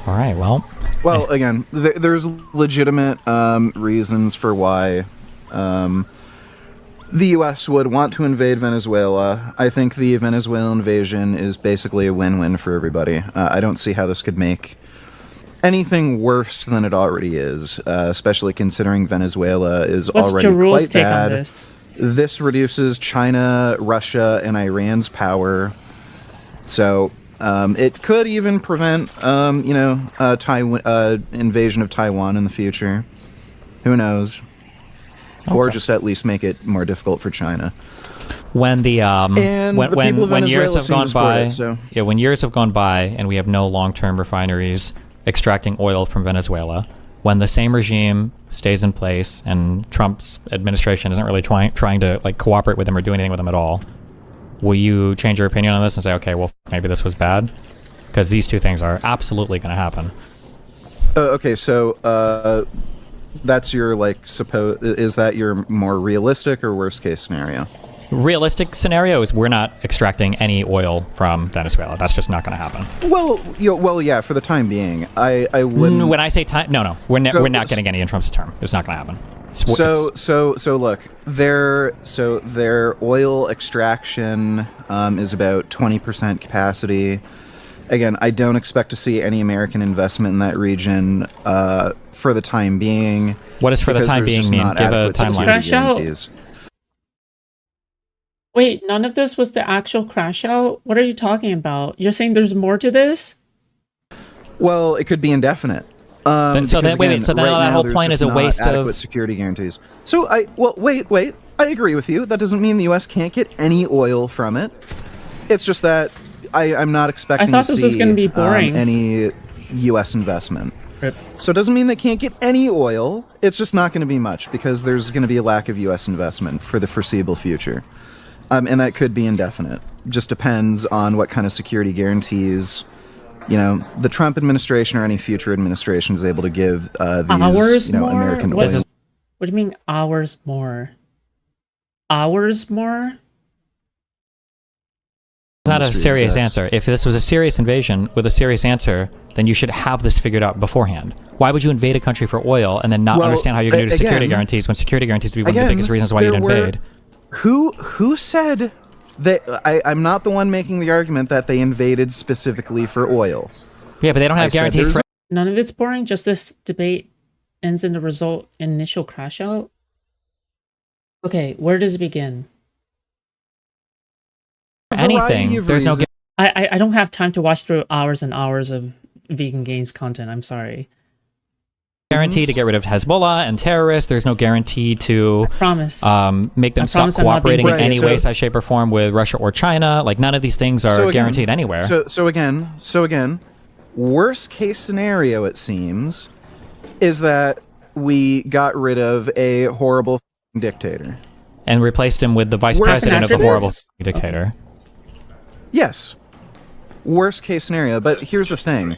All right, well... Well, again, there's legitimate reasons for why the U.S. would want to invade Venezuela. I think the Venezuelan invasion is basically a win-win for everybody. I don't see how this could make anything worse than it already is, especially considering Venezuela is already Jarul's quite take bad. on this? This reduces China, Russia, and Iran's power. So it could even prevent, Taiwan invasion of Taiwan in the future. Who knows? Okay. Or just at least make it more difficult for China. When the when years have gone by, when years have gone by and we have no long-term refineries extracting oil from Venezuela, when the same regime stays in place and Trump's administration isn't really trying to like cooperate with them or do anything with them at all, will you change your opinion on this and say, okay, well, maybe this was bad? Because these two things are absolutely going to happen. Okay, so that's your like suppose is that your more realistic or worst case scenario? Realistic scenario is we're not extracting any oil from Venezuela. That's just not going to happen. Well, yeah. For the time being, I wouldn't. When I say time, no, we're not getting any in terms of term. It's not going to happen. So look, their oil extraction is about 20% capacity. Again, I don't expect to see any American investment in that region for the time being. What does for the time being mean? Give a timeline. Crash out. Wait, none of this was the actual crash out? What are you talking about? You're saying there's more to this? Well, it could be indefinite. So then, wait. So then right that now, whole point is a waste adequate of security guarantees. So wait. I agree with you. That doesn't mean the U.S. can't get any oil from it. It's just that I'm not expecting I thought this was going to be boring. Any U.S. investment. Rip. So it doesn't mean they can't get any oil. It's just not going to be much because there's going to be a lack of U.S. investment for the foreseeable future. And that could be indefinite. Just depends on what kind of security guarantees, the Trump administration or any future administration is able to give these, hours more? American What oil. do you mean hours more? Hours more? It's not a serious answer. If this was a serious invasion with a serious answer, then you should have this figured out beforehand. Why would you invade a country for oil and then not understand how you're going to do security guarantees when security guarantees would be one of the biggest reasons why you'd invade? Who said that? I'm not the one making the argument that they invaded specifically for oil. Yeah, but they don't have guarantees for... None of it's boring, just this debate ends in the initial crash out? Okay, where does it begin? Anything. There's no... I don't have time to watch through hours and hours of Vegangains content, I'm sorry. Guarantee to get rid of Hezbollah and terrorists. There's no guarantee to make them stop cooperating in any way, size, shape, or form with Russia or China. Like, none of these things are guaranteed anywhere. So again, worst case scenario, it seems, is that we got rid of a horrible dictator and replaced him with the vice president of a horrible dictator. Yes, worst case scenario. But here's the thing.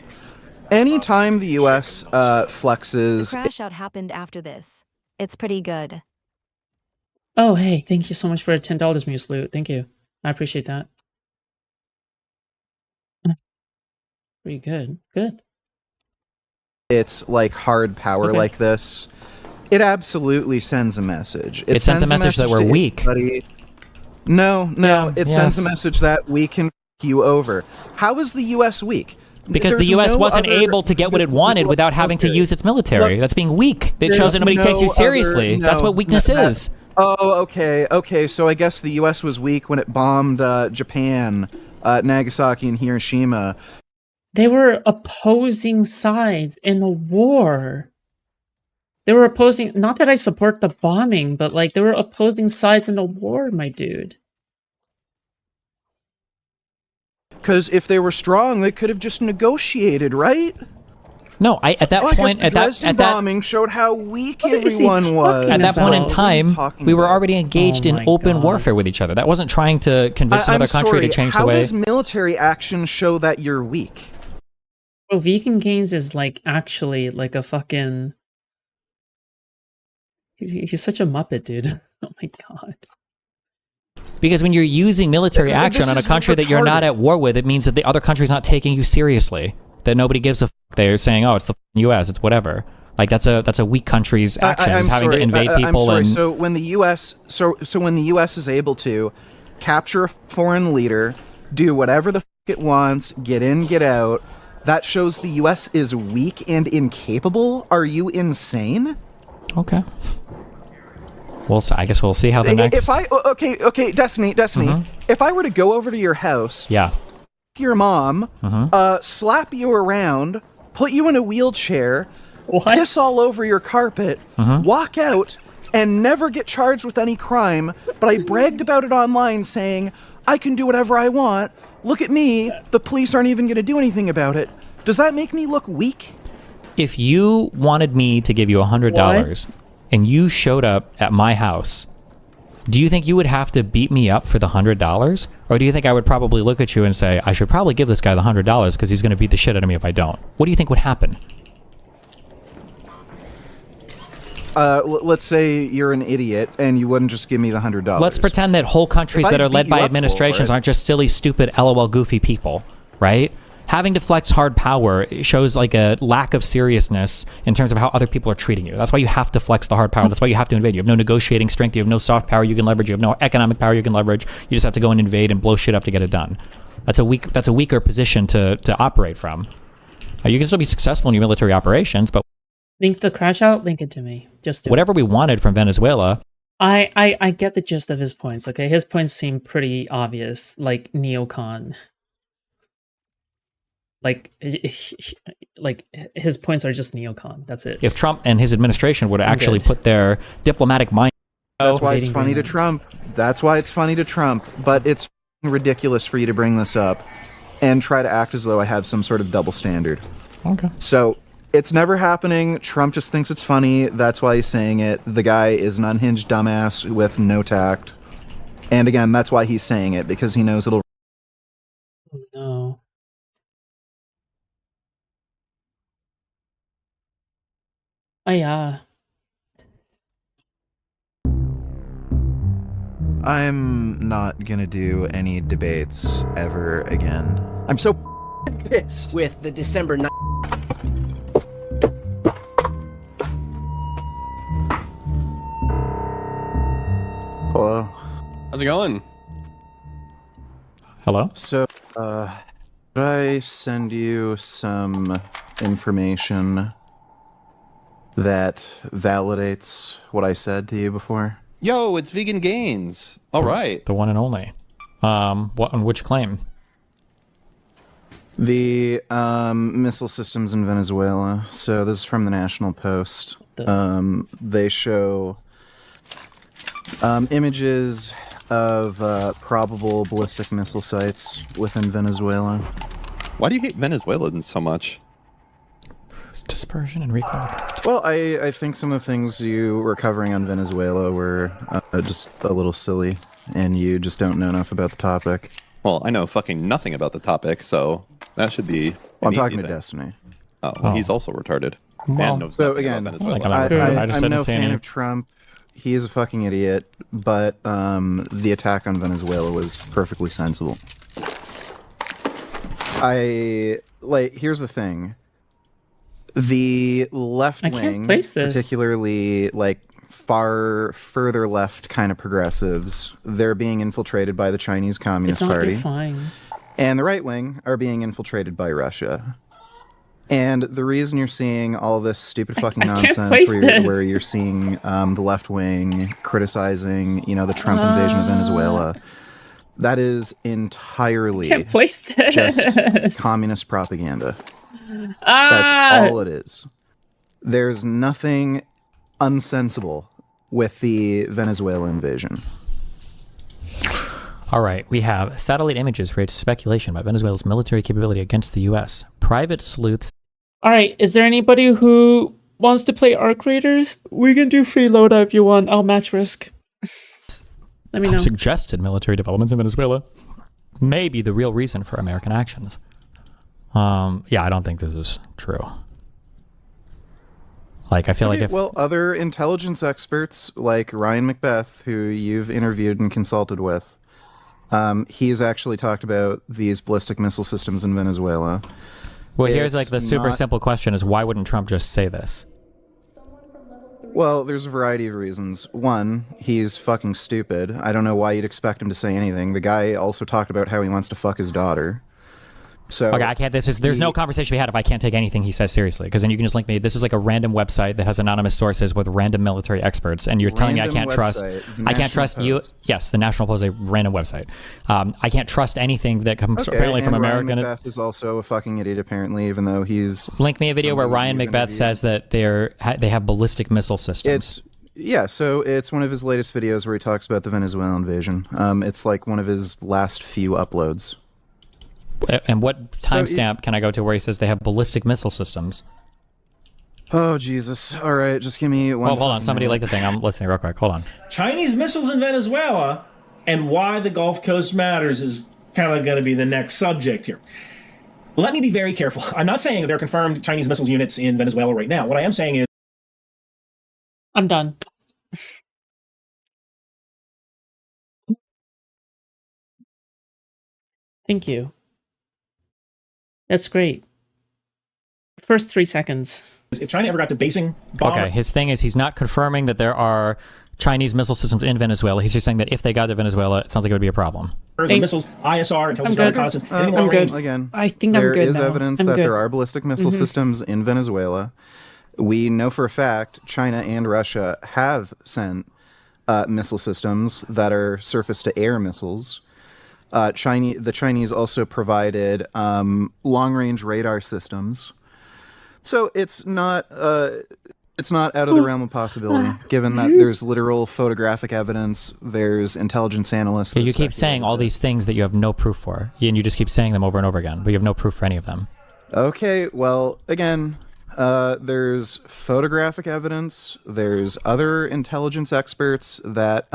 Anytime the U.S. flexes... The crash out happened after this. It's pretty good. Oh, hey, thank you so much for $10, Muse Loot. Thank you. I appreciate that. Pretty good. Good. It's like hard power like this. It absolutely sends a message. It sends a message that we're weak. No. It sends a message that we can f*** you over. How is the U.S. weak? Because the U.S. wasn't able to get what it wanted without having to use its military. That's being weak. It shows that nobody takes you seriously. That's what weakness is. Oh, okay. So I guess the U.S. was weak when it bombed Japan, Nagasaki, and Hiroshima. They were opposing sides in a war. They were opposing... Not that I support the bombing, but like they were opposing sides in a war, my dude. Because if they were strong, they could have just negotiated, right? No, at that point, at that bombing showed how weak everyone was. At that point in time, we were already engaged in open warfare with each other. That wasn't trying to convince another country to change the way. How does military action show that you're weak? Well, Vegangains is like actually like a fucking... He's such a muppet, dude. Oh my god. Because when you're using military action on a country that you're not at war with, it means that the other country's not taking you seriously. That nobody gives a f***. They're saying, oh, it's the U.S., it's whatever. Like, that's a weak country's actions, having to invade people. And so when the U.S. when the U.S. is able to capture a foreign leader, do whatever the f*** it wants, get in, get out, that shows the U.S. is weak and incapable? Are you insane? Okay. Well, I guess we'll see how the next... Okay, Destiny. If I were to go over to your house, your mom, slap you around, put you in a wheelchair, piss all over your carpet, walk out, and never get charged with any crime, but I bragged about it online saying, I can do whatever I want, look at me, the police aren't even going to do anything about it. Does that make me look weak? If you wanted me to give you $100... and you showed up at my house, do you think you would have to beat me up for the $100? Or do you think I would probably look at you and say, I should probably give this guy the $100 because he's going to beat the shit out of me if I don't? What do you think would happen? let's say you're an idiot and you wouldn't just give me the $100. Let's pretend that whole countries If I that are beat led you by up for administrations it- aren't just silly, stupid, LOL goofy people, right? Having to flex hard power shows like a lack of seriousness in terms of how other people are treating you. That's why you have to flex the hard power. That's why you have to invade. You have no negotiating strength. You have no soft power you can leverage. You have no economic power you can leverage. You just have to go and invade and blow shit up to get it done. That's a weaker position to operate from. You can still be successful in your military operations, but Link the crash out. Link it to me. Just do it. whatever we wanted from Venezuela, I get the gist of his points. Okay, his points seem pretty obvious, like neocon. Like his points are just neocon. That's it. if Trump and his administration would I'm actually good. put their diplomatic mind. That's why it's Invading funny to Greenland. Trump. That's why it's funny to Trump. But it's ridiculous for you to bring this up and try to act as though I have some sort of double standard. Okay. So it's never happening. Trump just thinks it's funny. That's why he's saying it. The guy is an unhinged dumbass with no tact. And again, that's why he's saying it, because he knows it'll. Oh, no. Oh yeah. I'm not gonna do any debates ever again. I'm so pissed. With the December 9th. Hello. How's it going? Hello? So, could I send you some information that validates what I said to you before? Yo, it's Vegangains. All right. The one and only. What on which claim? The missile systems in Venezuela. So this is from the National Post. They show images of probable ballistic missile sites within Venezuela. Why do you hate Venezuelans so much? Dispersion and recoil. Well, I think some of the things you were covering on Venezuela were just a little silly, and you just don't know enough about the topic. Well, I know fucking nothing about the topic, so that should be. Well, I'm an talking easy to thing. Destiny. Oh, well, he's also retarded. Well, and knows So nothing again, about Venezuela. like I'm- I just I'm didn't no see fan any- of Trump. He is a fucking idiot, but the attack on Venezuela was perfectly sensible. Here's the thing. The left I can't wing, place this. particularly further left kind of progressives, they're being infiltrated by the Chinese It's Communist not Party. you're fine. And the right wing are being infiltrated by Russia. And the reason you're seeing all this stupid fucking I can't nonsense place where this. you're seeing the left wing criticizing, the Trump invasion of Venezuela, that is entirely Can't place this. just communist propaganda. That's Ah! all it is. There's nothing unsensible with the Venezuela invasion. All right, we have satellite images raise speculation about Venezuela's military capability against the U.S. Private sleuths. All right, is there anybody who wants to play Arc Raiders? We can do free loadout if you want. I'll match risk. Let me know. have suggested military developments in Venezuela may be the real reason for American actions. Yeah, I don't think this is true. Like, I feel like if Well, other intelligence experts like Ryan Macbeth, who you've interviewed and consulted with, he's actually talked about these ballistic missile systems in Venezuela. well, here's like it's the super not- simple question: is why wouldn't Trump just say this? Well, there's a variety of reasons. One, he's fucking stupid. I don't know why you'd expect him to say anything. The guy also talked about how he wants to fuck his daughter. So Okay, I can't. There's no conversation we had if I can't take anything he says seriously. Because then you can just link me. This is like a random website that has anonymous sources with random military experts, and you're telling me I Random can't trust. website, the I can't National trust you. Post. Yes, the National Post is a random website. I can't trust anything that comes Okay, apparently from and American. Ryan Macbeth is also a fucking idiot, apparently, even though he's Link me a video where somebody Ryan you've Macbeth interviewed. says that they have ballistic missile systems. So it's one of his latest videos where he talks about the Venezuelan invasion. It's like one of his last few uploads. And what timestamp can I go to where he says they have ballistic missile systems? Oh Jesus! All right, just give me one. Well, hold on. fucking Somebody minute. like the thing. I'm listening real quick. Hold on. Chinese missiles in Venezuela and why the Gulf Coast matters is kind of going to be the next subject here. Let me be very careful. I'm not saying there are confirmed Chinese missiles units in Venezuela right now. What I am saying is I'm done. Thank you. That's great. First 3 seconds. If China ever got to basing bomb, Okay, his thing is he's not confirming that there are Chinese missile systems in Venezuela. He's just saying that if they got to Venezuela, it sounds like it would be a problem. or Thanks. missiles, ISR, intelligence good. reconnaissance, Uh, anything I'm long good. range. Again, I think I'm there good is now. evidence I'm that good. there are ballistic missile systems in Venezuela. We know for a fact China and Russia have sent missile systems that are surface-to-air missiles. The Chinese also provided long-range radar systems. So it's not out of the realm of possibility, given that there's literal photographic evidence, there's intelligence analysts. Yeah, that you keep saying all speculate these things that you have no proof for, and you just keep saying them over and over again, but you have no proof for any of them. that. Okay, well, again, there's photographic evidence, there's other intelligence experts that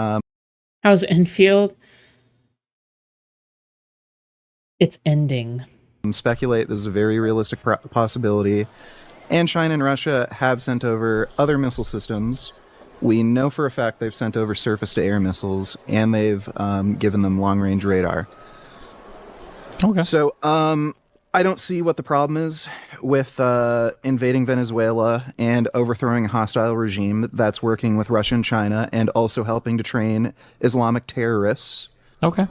How's Enfield? It's ending. speculate this is a very realistic possibility. And China and Russia have sent over other missile systems. We know for a fact they've sent over surface-to-air missiles, and they've given them long-range radar. Okay. So I don't see what the problem is with invading Venezuela and overthrowing a hostile regime that's working with Russia and China and also helping to train Islamic terrorists. Okay.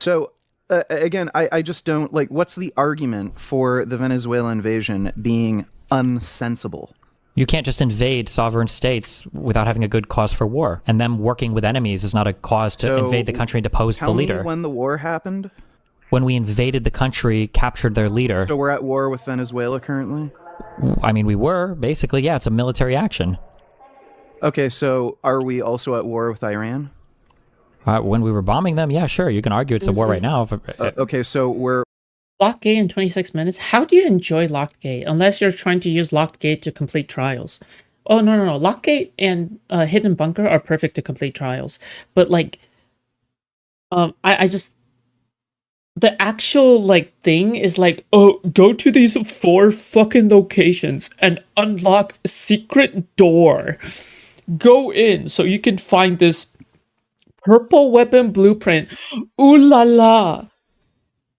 So again, I just don't like, what's the argument for the Venezuela invasion being unsensible? You can't just invade sovereign states without having a good cause for war. And them working with enemies is not a cause to So, invade the country and depose the Tell me leader. when the war happened. When we invaded the country, captured their leader, So we're at war with Venezuela currently? I mean, we were, basically, yeah, it's a military action. Okay, so are we also at war with Iran? When we were bombing them, yeah, sure, you can argue it's a war right now. Okay, so we're Locked gate in 26 minutes? How do you enjoy locked gate? Unless you're trying to use locked gate to complete trials. Oh, no. Locked gate and hidden bunker are perfect to complete trials. But, like, I just... The actual, like, thing is like, oh, go to these 4 fucking locations and unlock a secret door. Go in so you can find this purple weapon blueprint. Ooh la la.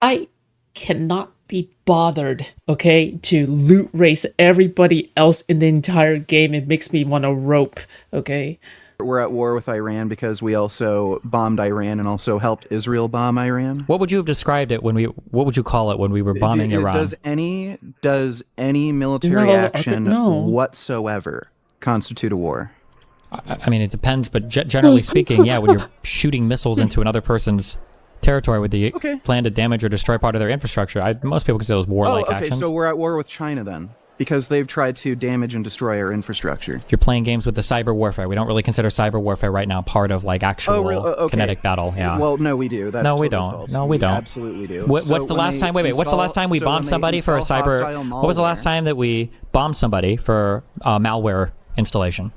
I cannot be bothered, okay, to loot race everybody else in the entire game. It makes me want to rope, okay? at war with Iran because we also bombed Iran and also helped Israel bomb Iran. What would you have described it what would you call it when we were bombing Iran? Does any military Isn't that all- action no. whatsoever constitute a war? I mean, it depends, but generally speaking, yeah, when you're shooting missiles into another person's territory with the plan to damage or destroy part of their infrastructure, most people consider those warlike actions. So we're at war with China then, because they've tried to damage and destroy our infrastructure. You're playing games with the cyber warfare. We don't really consider cyber warfare right now part of like actual kinetic battle. Yeah. Well, no, we do. That's No, we totally don't. false. No, we don't. Absolutely do. What's So the when last they time? Wait. What's the last time we so bombed when they somebody for a install cyber? hostile What was the last malware- time that we bombed somebody for malware installation?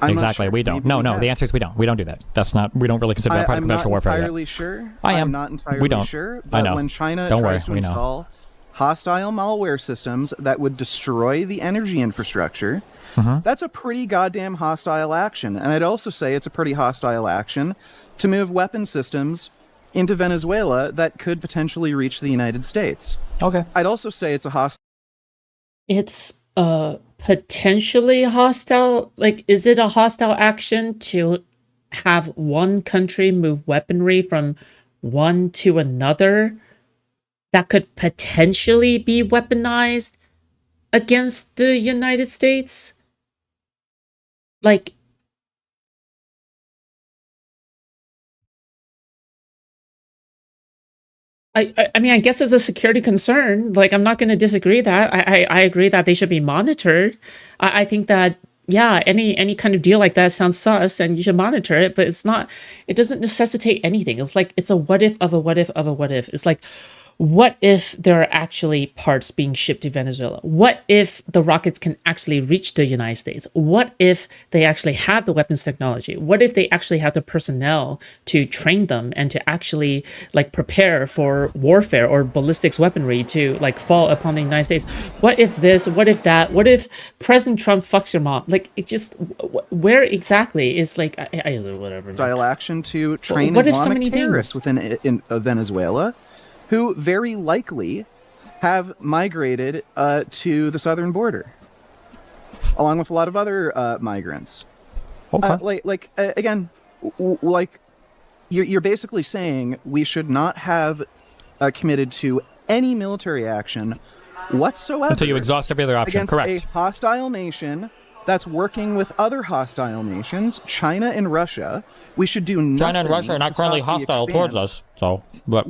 I'm not Exactly. sure. We don't. Maybe No. we have. The answer is we don't. We don't do that. That's not. We don't really consider that part of I'm not conventional warfare yet. entirely sure. I am. I'm not entirely We don't. sure. I But know. when China Don't tries worry, to we know. install hostile malware systems that would destroy the energy infrastructure, that's a pretty goddamn hostile action. And I'd also say it's a pretty hostile action to move weapon systems into Venezuela that could potentially reach the United States. Okay. I'd also say it's a hostile. It's potentially hostile. Like, is it a hostile action to have one country move weaponry from one to another that could potentially be weaponized against the United States? Like, I mean, I guess it's a security concern. Like, I'm not going to disagree that. I agree that they should be monitored. I think that, yeah, any kind of deal like that sounds sus and you should monitor it, but it's not, it doesn't necessitate anything. It's like, it's a what if of a what if of a what if. It's like, what if there are actually parts being shipped to Venezuela? What if the rockets can actually reach the United States? What if they actually have the weapons technology? What if they actually have the personnel to train them and to actually like prepare for warfare or ballistics weaponry to like fall upon the United States? What if this? What if that? What if President Trump fucks your mom? Like, it just, where exactly is like, whatever. Style action to train what if so Islamic many terrorists things? within Venezuela, who very likely have migrated to the southern border, along with a lot of other migrants. Okay. Again, you're basically saying we should not have committed to any military action whatsoever Until you exhaust every other option. against Correct. a hostile nation that's working with other hostile nations, China and Russia. We should do nothing. China and Russia are not to currently stop the hostile towards expanse. us. So, but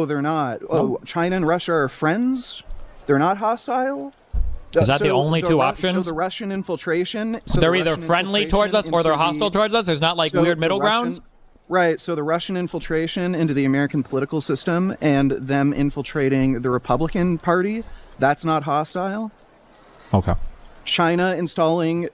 They're not. Oh, China and Russia are friends? They're not hostile? Is that the only two So options? the Russian infiltration... so they're the either Russian friendly towards us infiltration or they're into hostile towards us. There's not like so weird the middle Russian- grounds. Right, so the Russian infiltration into the American political system and them infiltrating the Republican Party, that's not hostile? Okay. China installing...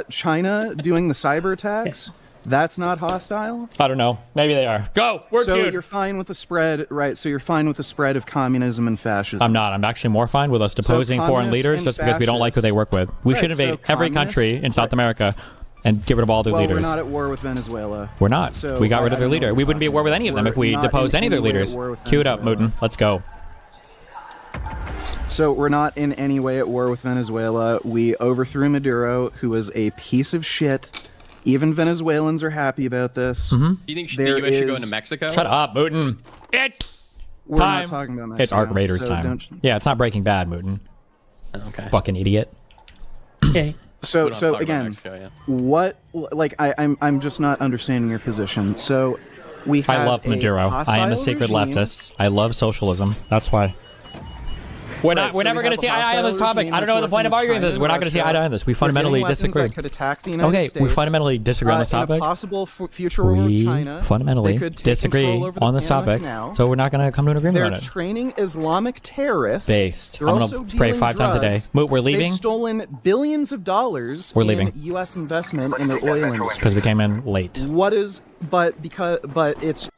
China doing the cyber attacks, that's not hostile? I don't know. Maybe they are. Go. We're So cute. you're fine with the spread, right? So you're fine with the spread of communism and fascism. I'm not. I'm actually more fine with us deposing foreign communists leaders and just because we don't like who they work with. We Right, should invade so every country communists- in South America and get rid of all their Well, leaders. we're not at war with Venezuela. We're not. So We got rid I of their don't know leader. what We we're wouldn't be at war with any of them if we not deposed in any of their any way at leaders. war with Cue it up, Venezuela. Mooten. Let's go. So we're not in any way at war with Venezuela. We overthrew Maduro, who was a piece of shit. Even Venezuelans are happy about this. Mm-hmm. You think There the U.S. should go is- into Mexico? Shut up, Mooten. It's We're time. not talking about Mexico. It's Arc Raiders so time. don't- Yeah, it's not Breaking Bad, Mooten. Okay. Fucking idiot. Okay. So We don't talk about again, Mexico, yeah. what? Like I'm just not understanding your position. So we have I love a Maduro. I am a hostile sacred regime. leftist. I love socialism. That's why. We're Right, so never we going to have see a eye to eye on this hostile topic. regime I don't know what the that's point of working with arguing this. China We're and not going to see eye to eye on this. We Russia. fundamentally We're getting weapons disagree. that could attack the United Okay, States. we fundamentally disagree on this In a topic. possible future war with We China, fundamentally they could take disagree control over the on this Panama topic, Canal. so we're not going to come to an agreement They're on it. training Islamic terrorists. Based. They're I'm gonna also pray dealing 5 times a day. drugs. Moot, we're leaving They've stolen billions of dollars We're in leaving. U.S. investment in the oil industry. because we came in late. What is? But it's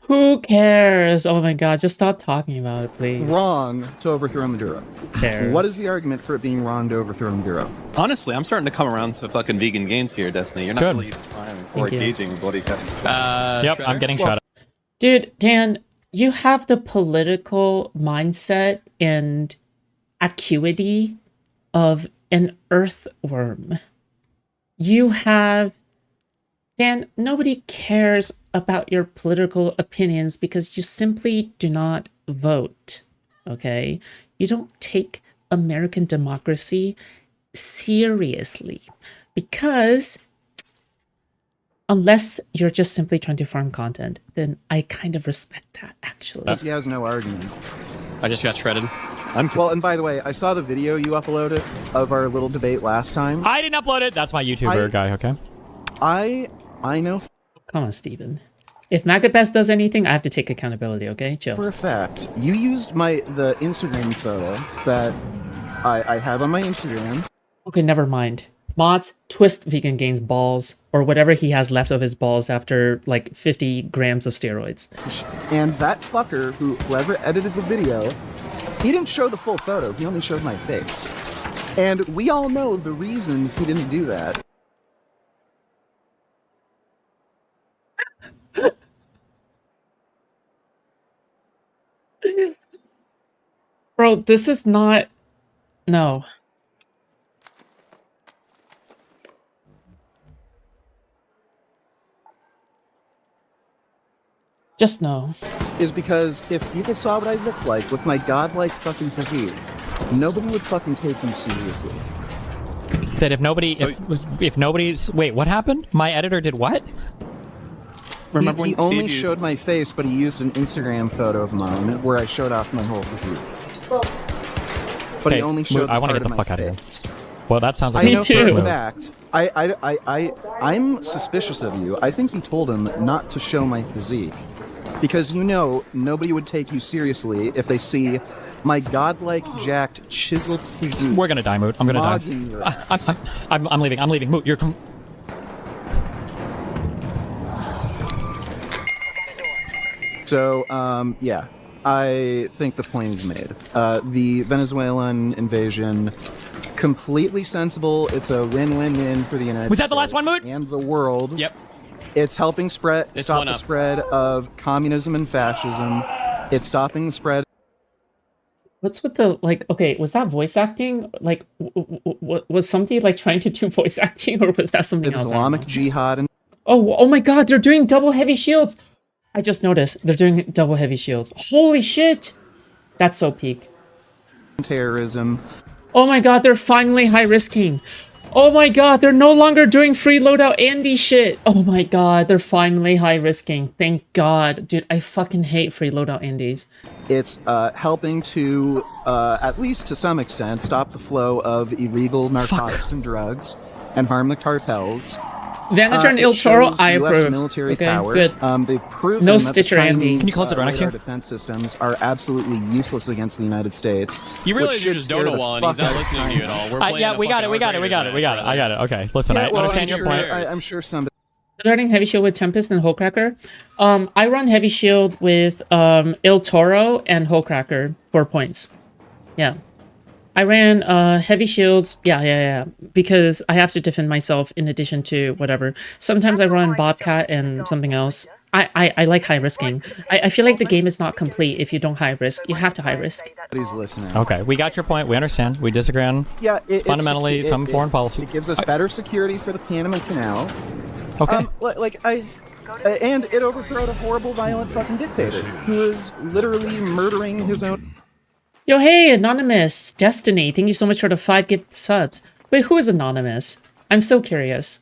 Who cares? Oh my god, just stop talking about it, please. wrong to overthrow Maduro. Who cares? What is the argument for it being wrong to overthrow Maduro? Honestly, I'm starting to come around to fucking vegan gains here, Destiny. You're not Good. really trying or Thank you. engaging with what he's having to say. Yep, Shredder? I'm getting shot at. Dude, Dan, you have the political mindset and acuity of an earthworm. You have... Dan, nobody cares about your political opinions because you simply do not vote, okay? You don't take American democracy seriously because unless you're just simply trying to farm content, then I kind of respect that, actually. Because he has no argument. I just got shredded. Well, and by the way, I saw the video you uploaded of our little debate last time. I didn't upload it. That's my YouTuber guy, okay? I know Come on, Steven. If Magabest does anything, I have to take accountability, okay? Chill. for a fact you used the Instagram photo that I have on my Instagram. Okay, never mind. Mods, twist Vegangains' balls, or whatever he has left of his balls after, like, 50 grams of steroids. And that fucker, whoever edited the video, he didn't show the full photo. He only showed my face. And we all know the reason he didn't do that. Bro, this is not... No. Just no. Is because if people saw what I looked like with my godlike fucking physique, nobody would fucking take me seriously. That if nobody, if nobody's, wait, what happened? My editor did what? Remember he when only Steve showed my face, but he used an Instagram photo of mine where I showed off my whole physique. But Okay, he only showed I the wanna part get the of my fuck outta here. face. Well, that sounds like I a know for too. a fact. I'm suspicious of you. I think you told him not to show my physique, because you know nobody would take you seriously if they see my godlike, jacked, chiseled physique. We're gonna die, Moot. I'm gonna Mogging your die. ass. I'm leaving. I'm leaving. Moot, you're. So, yeah, I think the point is made. The Venezuelan invasion, completely sensible. It's a win-win-win for the United States. Was that the last one, Moot? And the world. Yep. It's helping stop one the up. spread of communism and fascism. It's stopping the spread What's with the like? Okay, was that voice acting? Like, was somebody like trying to do voice acting, or was that something of else? I don't Islamic know. jihad and Oh my God! They're doing double heavy shields. I just noticed they're doing double heavy shields. Holy shit! That's so peak. terrorism. Oh my God! They're finally high risking. Oh my God! They're no longer doing free loadout Andy shit. Oh my God! They're finally high risking. Thank God, dude. I fucking hate free loadout Andes. It's helping to, at least to some extent, stop the flow of illegal narcotics and drugs and harm the cartels. Vanager and It Il Toro, shows I US approve. military Okay, power. good. They've proven No that Stitcher, the Andy. Chinese, Can you close the door next to radar you? defense systems are absolutely useless against the United States. You which realize you should just scare don't know the Wall, and he's fuck not out of listening to you at China. all. We're playing Yeah, a we got it. fucking We got it. We got it. We got it. I got it. Okay, listen. I well, understand your point. I'm sure somebody. Starting heavy shield with Tempest and Hullcracker. I run heavy shield with Il Toro and Hullcracker 4 points. Yeah. I ran heavy shields. Yeah. Because I have to defend myself in addition to whatever. Sometimes I run Bobcat and something else. I like high risking. I feel like the game is not complete if you don't high risk. You have to high risk. Nobody's listening. Okay, we got your point. We understand. We disagree on. Yeah, it's fundamentally some foreign policy. It gives us better security for the Panama Canal. Okay. And it overthrowed a horrible, violent fucking dictator who is literally murdering his own. Yo, hey, Anonymous. Destiny, thank you so much for the 5 gift subs. Wait, who is Anonymous? I'm so curious.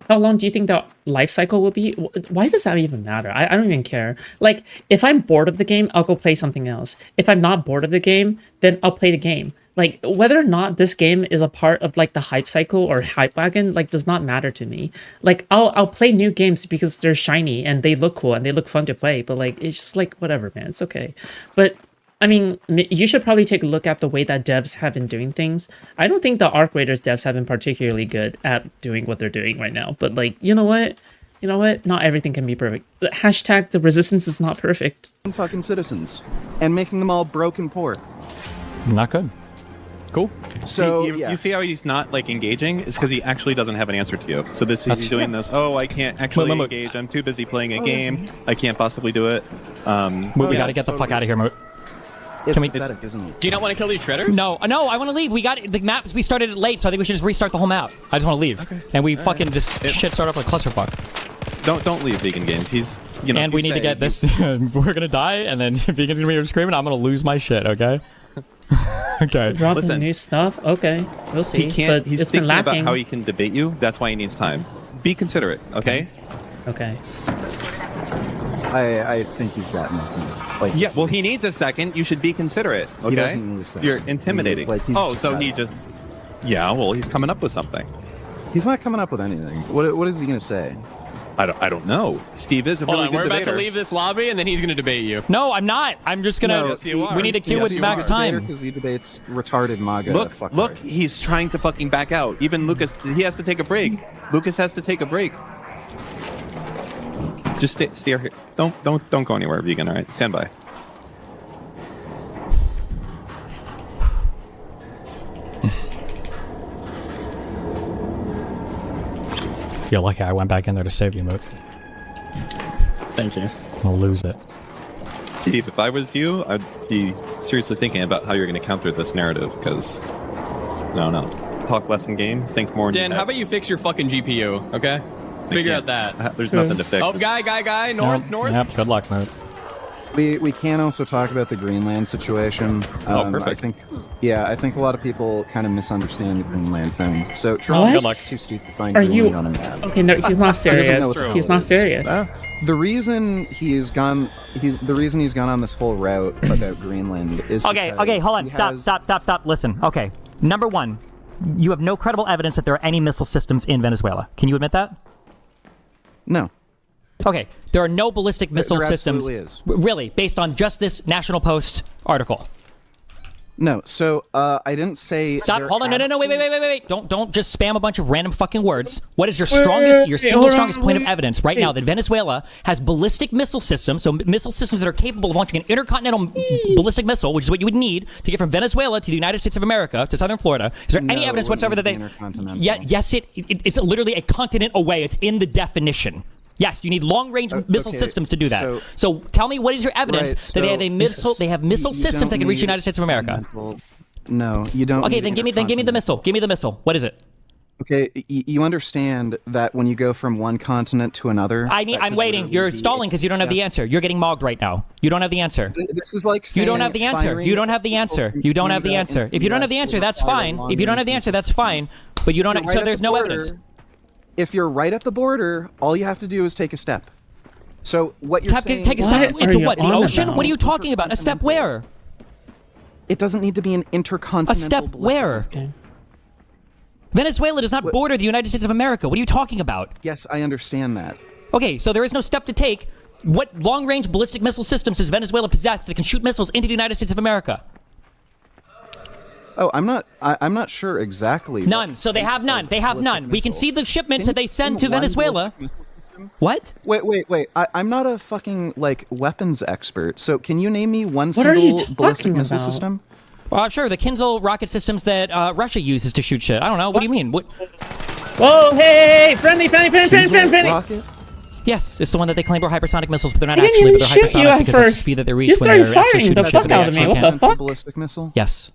How long do you think the life cycle will be? Why does that even matter? I don't even care. Like, if I'm bored of the game, I'll go play something else. If I'm not bored of the game, then I'll play the game. Like, whether or not this game is a part of, like, the hype cycle or hype wagon, like, does not matter to me. Like, I'll play new games because they're shiny and they look cool and they look fun to play. But, like, it's just, like, whatever, man. It's okay. But, I mean, you should probably take a look at the way that devs have been doing things. I don't think the Arc Raiders devs have been particularly good at doing what they're doing right now. But, like, you know what? You know what? Not everything can be perfect. Hashtag the resistance is not perfect. Fucking citizens and making them all broke and poor. Not good. Cool. So you, yeah. you see how he's not like engaging? It's because he actually doesn't have an answer to you. So he's doing this. Oh, I can't actually Wait. engage. I'm too busy playing a game. I can't possibly do it. Moot, we yeah, gotta get the so fuck out of here, Moot. It's Can we- pathetic, isn't it? Do you not want to kill these shredders? No, I want to leave. We got the map. We started it late, so I think we should just restart the whole map. I just want to leave. Okay. And we fucking this shit start off like clusterfuck. Don't leave Vegangains. He's And we need to get this. We're gonna die, and then Vegan's gonna be here screaming. I'm gonna lose my shit. Okay. Okay. Dropping Listen. new stuff? Okay, we'll see. He can't. But He's it's been thinking about lacking. how he can debate you. That's why he needs time. Be considerate, okay? Okay. I think he's got nothing. Like, Yeah. Well, he needs a second. You should be considerate. Okay. He doesn't need a second. You're intimidating. Like, he's oh, just so got he it. just. Yeah. Well, he's coming up with something. He's not coming up with anything. What is he gonna say? I don't know. Steve is a Hold really on, good we're about debater. to leave this lobby, and then he's going to debate you. No, I'm not. I'm just gonna. yes, you are. We need a queue Yes, with you max are. time. Because he debates retarded MAGA. Look, fucktards. he's trying to fucking back out. Even Lucas, he has to take a break. Lucas has to take a break. Just stay here. Don't go anywhere, Vegan. All right, stand by. You're lucky I went back in there to save you, Moot. Thank you. I'll lose it. Steve, if I was you, I'd be seriously thinking about how you're going to counter this narrative. Because no, talk less in game, think more. In Dan, your how head. about you fix your fucking GPU, okay? I Figure can't. out that. There's nothing to fix. Oh, guy, north. Yep. Good luck, Moot. We can also talk about the Greenland situation. Oh, perfect. I think a lot of people kind of misunderstand the Greenland thing. So try What? not Good luck. too stupid to find Are Greenland you- on a map. Okay, no, he's not He doesn't know serious. what He's it not is. serious. The reason he's gone on this whole route about Greenland is Okay, because hold on. he Stop, has- stop. Listen. Okay. Number one, you have no credible evidence that there are any missile systems in Venezuela. Can you admit that? No. Okay, there are no ballistic missile there systems. absolutely is. Really, based on just this National Post article. No. So I didn't say. Stop. there Hold on. No. Wait. absolutely- Don't just spam a bunch of random fucking words. What is your single strongest point of evidence right now that Venezuela has ballistic missile systems, so missile systems that are capable of launching an intercontinental ballistic missile, which is what you would need to get from Venezuela to the United States of America to southern Florida? Is there any No, evidence it whatsoever that wouldn't they? be intercontinental. Yeah. Yes. It's literally a continent away. It's in the definition. Yes, you need long-range missile okay, systems to do that. So tell me, what is your evidence Right, that they have so a missile? They have missile you systems that don't can reach the need United States of America. No, you don't. Okay, need then give me the missile. Give me the missile. What is it? Okay, you understand that when you go from one continent to another. I'm waiting. You're stalling because you don't have the answer. You're getting mogged right now. You don't have the answer. This is like saying You don't have the answer. firing You don't have the answer. You don't have the Cuba answer. into If you don't have the US answer, would that's require fine. long If you don't have the range answer, that's missile fine. But you don't. You're right So at there's the no border. evidence. If you're right at the border, all you have to do is take a step. So what you're saying? Take a step What are into you what? The on ocean? about? What are you talking about? A step where? It doesn't need to be an intercontinental. A step ballistic where? missile. Okay. Venezuela does not border the United States of America. What are you talking about? Yes, I understand that. Okay, so there is no step to take. What long-range ballistic missile systems does Venezuela possess that can shoot missiles into the United States of America? Oh, I'm not sure exactly. None. So they have none. They have none. We can see the shipments that they send to Venezuela. What? Wait. I'm not a fucking like weapons expert. So can you name me one What are you single ballistic talking missile about? system? Well, sure. The Kinzhal rocket systems that Russia uses to shoot shit. I don't know. What do you mean? What? Whoa, hey, friendly. Rocket? Yes, it's the one that they claim are hypersonic missiles, but they're not I didn't actually. even But they're shoot you hypersonic at because that's the first. speed that they reach You when they're started actually firing shooting the shit fuck that they out of me. actually What the can't. fuck? Ballistic missile? Yes.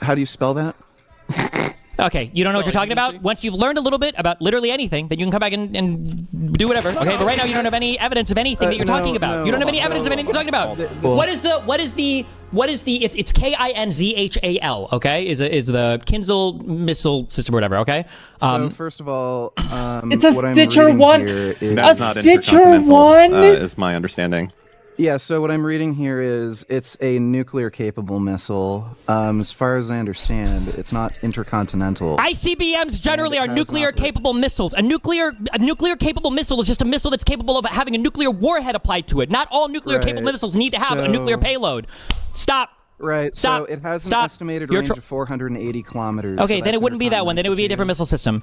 How do you spell that? Okay, you don't know what you're talking about? Once you've learned a little bit about literally anything, then you can come back and do whatever. Okay, but right now you don't have any evidence of anything that you're talking about. You don't have any evidence of anything you're talking about. It's Kinzhal, okay? Is the Kinzhal missile system or whatever, okay? So first of all, It's a what I'm Stitcher reading one. here is- That's not Stitcher intercontinental, one? is my understanding. Yeah, so what I'm reading here is it's a nuclear-capable missile. As far as I understand, it's not intercontinental. ICBMs generally are And it has nuclear-capable missiles. A nuclear-capable missile is just a missile that's capable of having a nuclear warhead applied to it. Not all nuclear-capable Right. missiles need to have a So- nuclear payload. Stop. Right, Stop. so it has an Stop. estimated You're range of 480 kilometers. Okay, so then that's it wouldn't be that one. Then it would be a different missile system.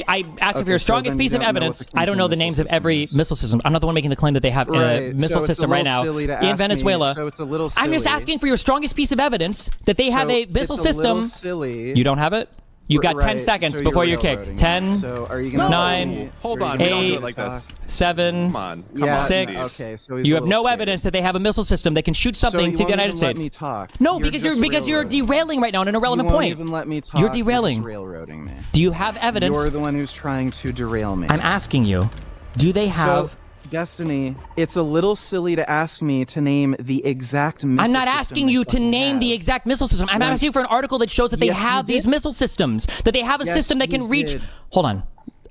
I asked you for your so strongest then you piece of don't know what evidence. the I don't know the Kinzhal names of missile every system is. missile system. I'm not the one making the claim that they have a Right, missile so it's system a right little now silly to in ask me, Venezuela. so it's a little I'm just silly. asking for your strongest piece of evidence that they have So a missile it's a little system. silly. You don't have it? You've got 10 Right, seconds so before you're railroading kicked. it. 10, So are you gonna 9, Hold are on, you we gonna don't do eight, it like this. 7, Come on, come Yeah, on, Six. Steve. Okay, so he's you a have little no scared. evidence that they have a missile system that can shoot So something you to the won't United even let States. me talk. No, You're because just you're railroading. derailing right now on an You irrelevant won't point. even let me talk. You're derailing. You're just railroading me. Do you have evidence? You're the one who's trying to derail me. I'm asking you. Do they have? So, Destiny, it's a little silly to ask me to name the exact missile I'm not system asking they you to fucking name the have. exact missile system. I'm asking you for an article that shows that they Yes, you have these did. missile systems. That they have a Yes, system that can you reach. did. Hold on.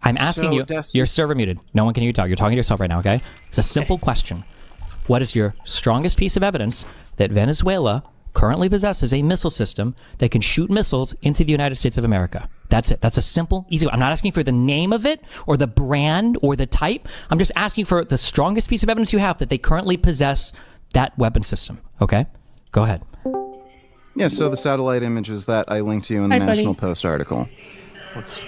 I'm asking So, you. Destiny- Your server muted. No one can hear you talk. You're talking to yourself right now. Okay. It's a simple question. What is your strongest piece of evidence that Venezuela currently possesses a missile system that can shoot missiles into the United States of America? That's it. That's a simple, easy one. I'm not asking for the name of it or the brand or the type. I'm just asking for the strongest piece of evidence you have that they currently possess that weapon system. Okay? Go ahead. Yeah, so the satellite images that I linked to you in the Hi, buddy. National Post article.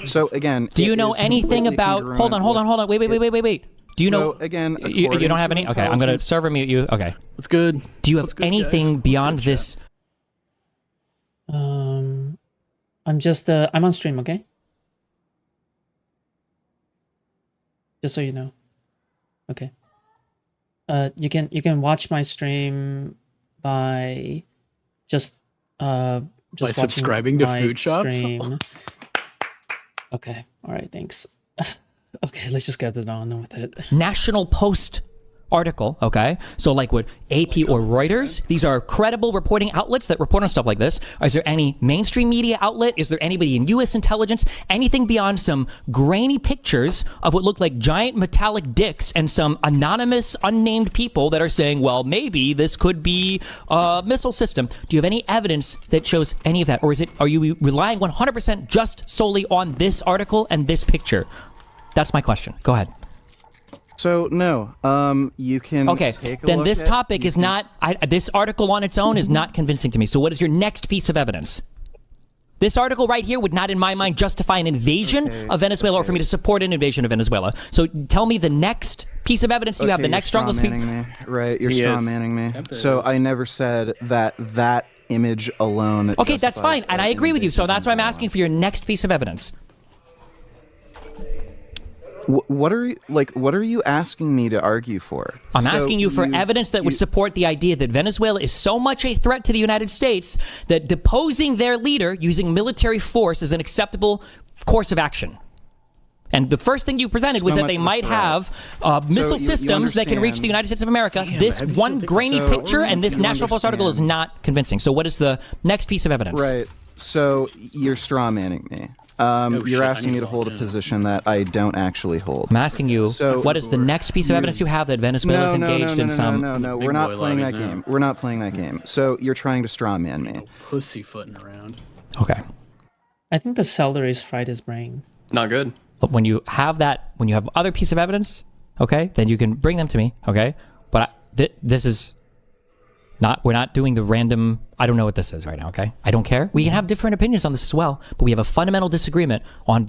So again, Do you it know is anything completely about... congruent Hold on. with- Wait. Do you So, know... again, you according don't have to any? Okay, I'm going to intelligence- server mute you. Okay. What's good? Do you have What's good, anything guys? beyond What's good, this... I'm just I'm on stream, okay? Just so you know. Okay. You can watch my stream by just By watching subscribing to my Foodshops? stream. Okay. All right, thanks. Okay, let's just get it on with it. National Post article, okay? So like what AP or Reuters, these are credible reporting outlets that report on stuff like this. Is there any mainstream media outlet? Is there anybody in US intelligence? Anything beyond some grainy pictures of what look like giant metallic dicks and some anonymous, unnamed people that are saying, well, maybe this could be a missile system. Do you have any evidence that shows any of that? Or are you relying 100% just solely on this article and this picture? That's my question. Go ahead. So no, you can. Okay, take a then look this at- topic you is can- not. This article on its own is not convincing to me. So what is your next piece of evidence? This article right here would not, in my mind, justify an invasion of Venezuela or for me to support an invasion of Venezuela. So tell me the next piece of evidence you have. The you're next strongest piece. strawmanning me, right? You're He is. strawmanning me. So I never said that image alone. Okay, that's justifies fine, and an I agree with you. So invasion of that's why I'm Venezuela. asking for your next piece of evidence. What are you asking me to argue for? I'm So asking you for evidence that would support the idea that Venezuela is so much a threat to the United States that deposing their leader using military force is an acceptable course of action. And the first thing you presented was So that they much of a might threat. have missile you systems that can reach understand- the United States of America. This one grainy so. picture and this You National Post article is understand. not convincing. So what is the next piece of evidence? Right. So you're strawmanning me. You're asking me to hold a position that I don't actually hold. I'm asking you, So- what is the next piece of evidence you have that Venezuela is engaged in some... No. Big We're not boy playing that lobbies now. game. We're not playing that game. So you're trying to strawman me. Pussyfooting around. Okay. I think the celery's fried his brain. Not good. But when you have that, when you have other piece of evidence, okay, then you can bring them to me, okay? But this is not, we're not doing the random, I don't know what this is right now, okay? I don't care. We can have different opinions on this as well, but we have a fundamental disagreement on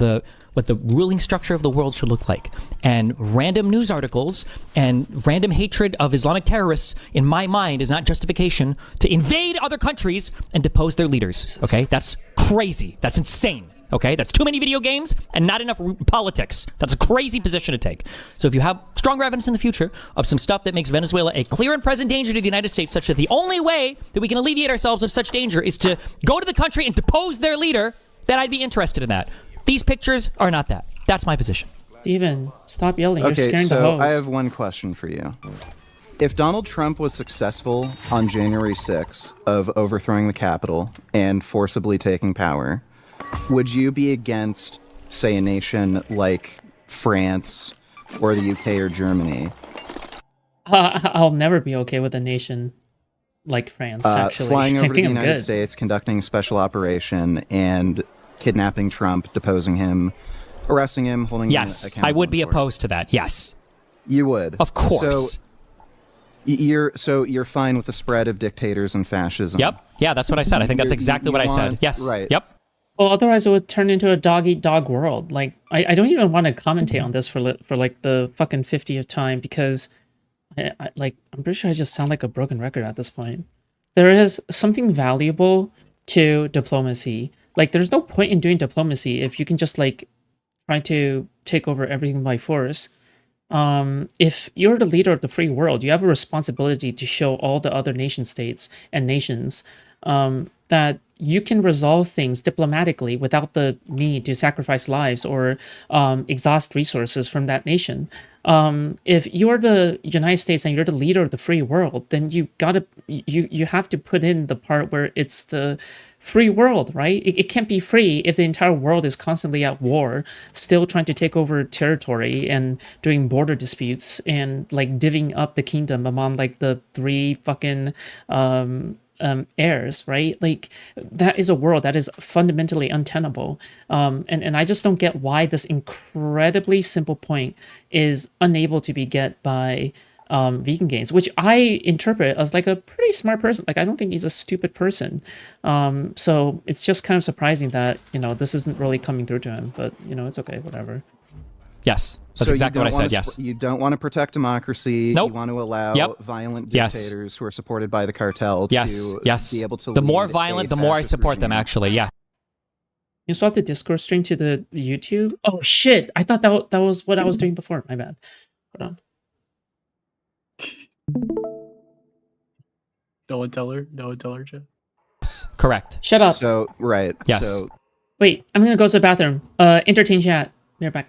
what the ruling structure of the world should look like. And random news articles and random hatred of Islamic terrorists, in my mind, is not justification to invade other countries and depose their leaders, okay? That's crazy. That's insane. Okay, that's too many video games and not enough politics. That's a crazy position to take. So if you have stronger evidence in the future of some stuff that makes Venezuela a clear and present danger to the United States, such that the only way that we can alleviate ourselves of such danger is to go to the country and depose their leader, then I'd be interested in that. These pictures are not that. That's my position. Steven, stop yelling. You're Okay, scaring the so host. I have one question for you. If Donald Trump was successful on January 6th of overthrowing the Capitol and forcibly taking power, would you be against, say, a nation like France or the UK or Germany I'll never be okay with a nation like France, actually. flying I over to think the I'm United good. States, conducting a special operation, and kidnapping Trump, deposing him, arresting him, holding him Yes, accountable? I would be in court? opposed to that. Yes, You would, of course. So you're fine with the spread of dictators and fascism. Yep. Yeah, that's what I said. I think that's You- exactly you what I said. want- Yes. right. Yep. Well, otherwise it would turn into a dog-eat-dog world. Like, I don't even want to commentate on this for like the fucking 50th time because I'm pretty sure I just sound like a broken record at this point. There is something valuable to diplomacy. Like, there's no point in doing diplomacy if you can just like try to take over everything by force. If you're the leader of the free world, you have a responsibility to show all the other nation states and nations that you can resolve things diplomatically without the need to sacrifice lives or exhaust resources from that nation. If you're the United States and you're the leader of the free world, then you have to put in the part where it's the free world, right? It can't be free if the entire world is constantly at war, still trying to take over territory and doing border disputes and like divvying up the kingdom among like the three fucking heirs, right? Like, that is a world that is fundamentally untenable. And I just don't get why this incredibly simple point is unable to be get by Vegangains, which I interpret as like a pretty smart person. Like, I don't think he's a stupid person. So it's just kind of surprising that, this isn't really coming through to him, but it's okay, whatever. Yes. That's So exactly you what I don't said. wanna Yes. You don't want to protect democracy. Nope. You want to allow Yep. violent Yes. dictators who are supported by the cartel Yes. to Yes. be able to The more lead violent, a the more I fascist support them. regime. Actually, yeah. You swap the Discord stream to the YouTube? Oh shit! I thought that was what I was doing before. My bad. Hold on. No one tell her, Jeff. Correct. Shut up. So right. Yes. So Wait, I'm gonna go to the bathroom. Entertain chat. Be right back.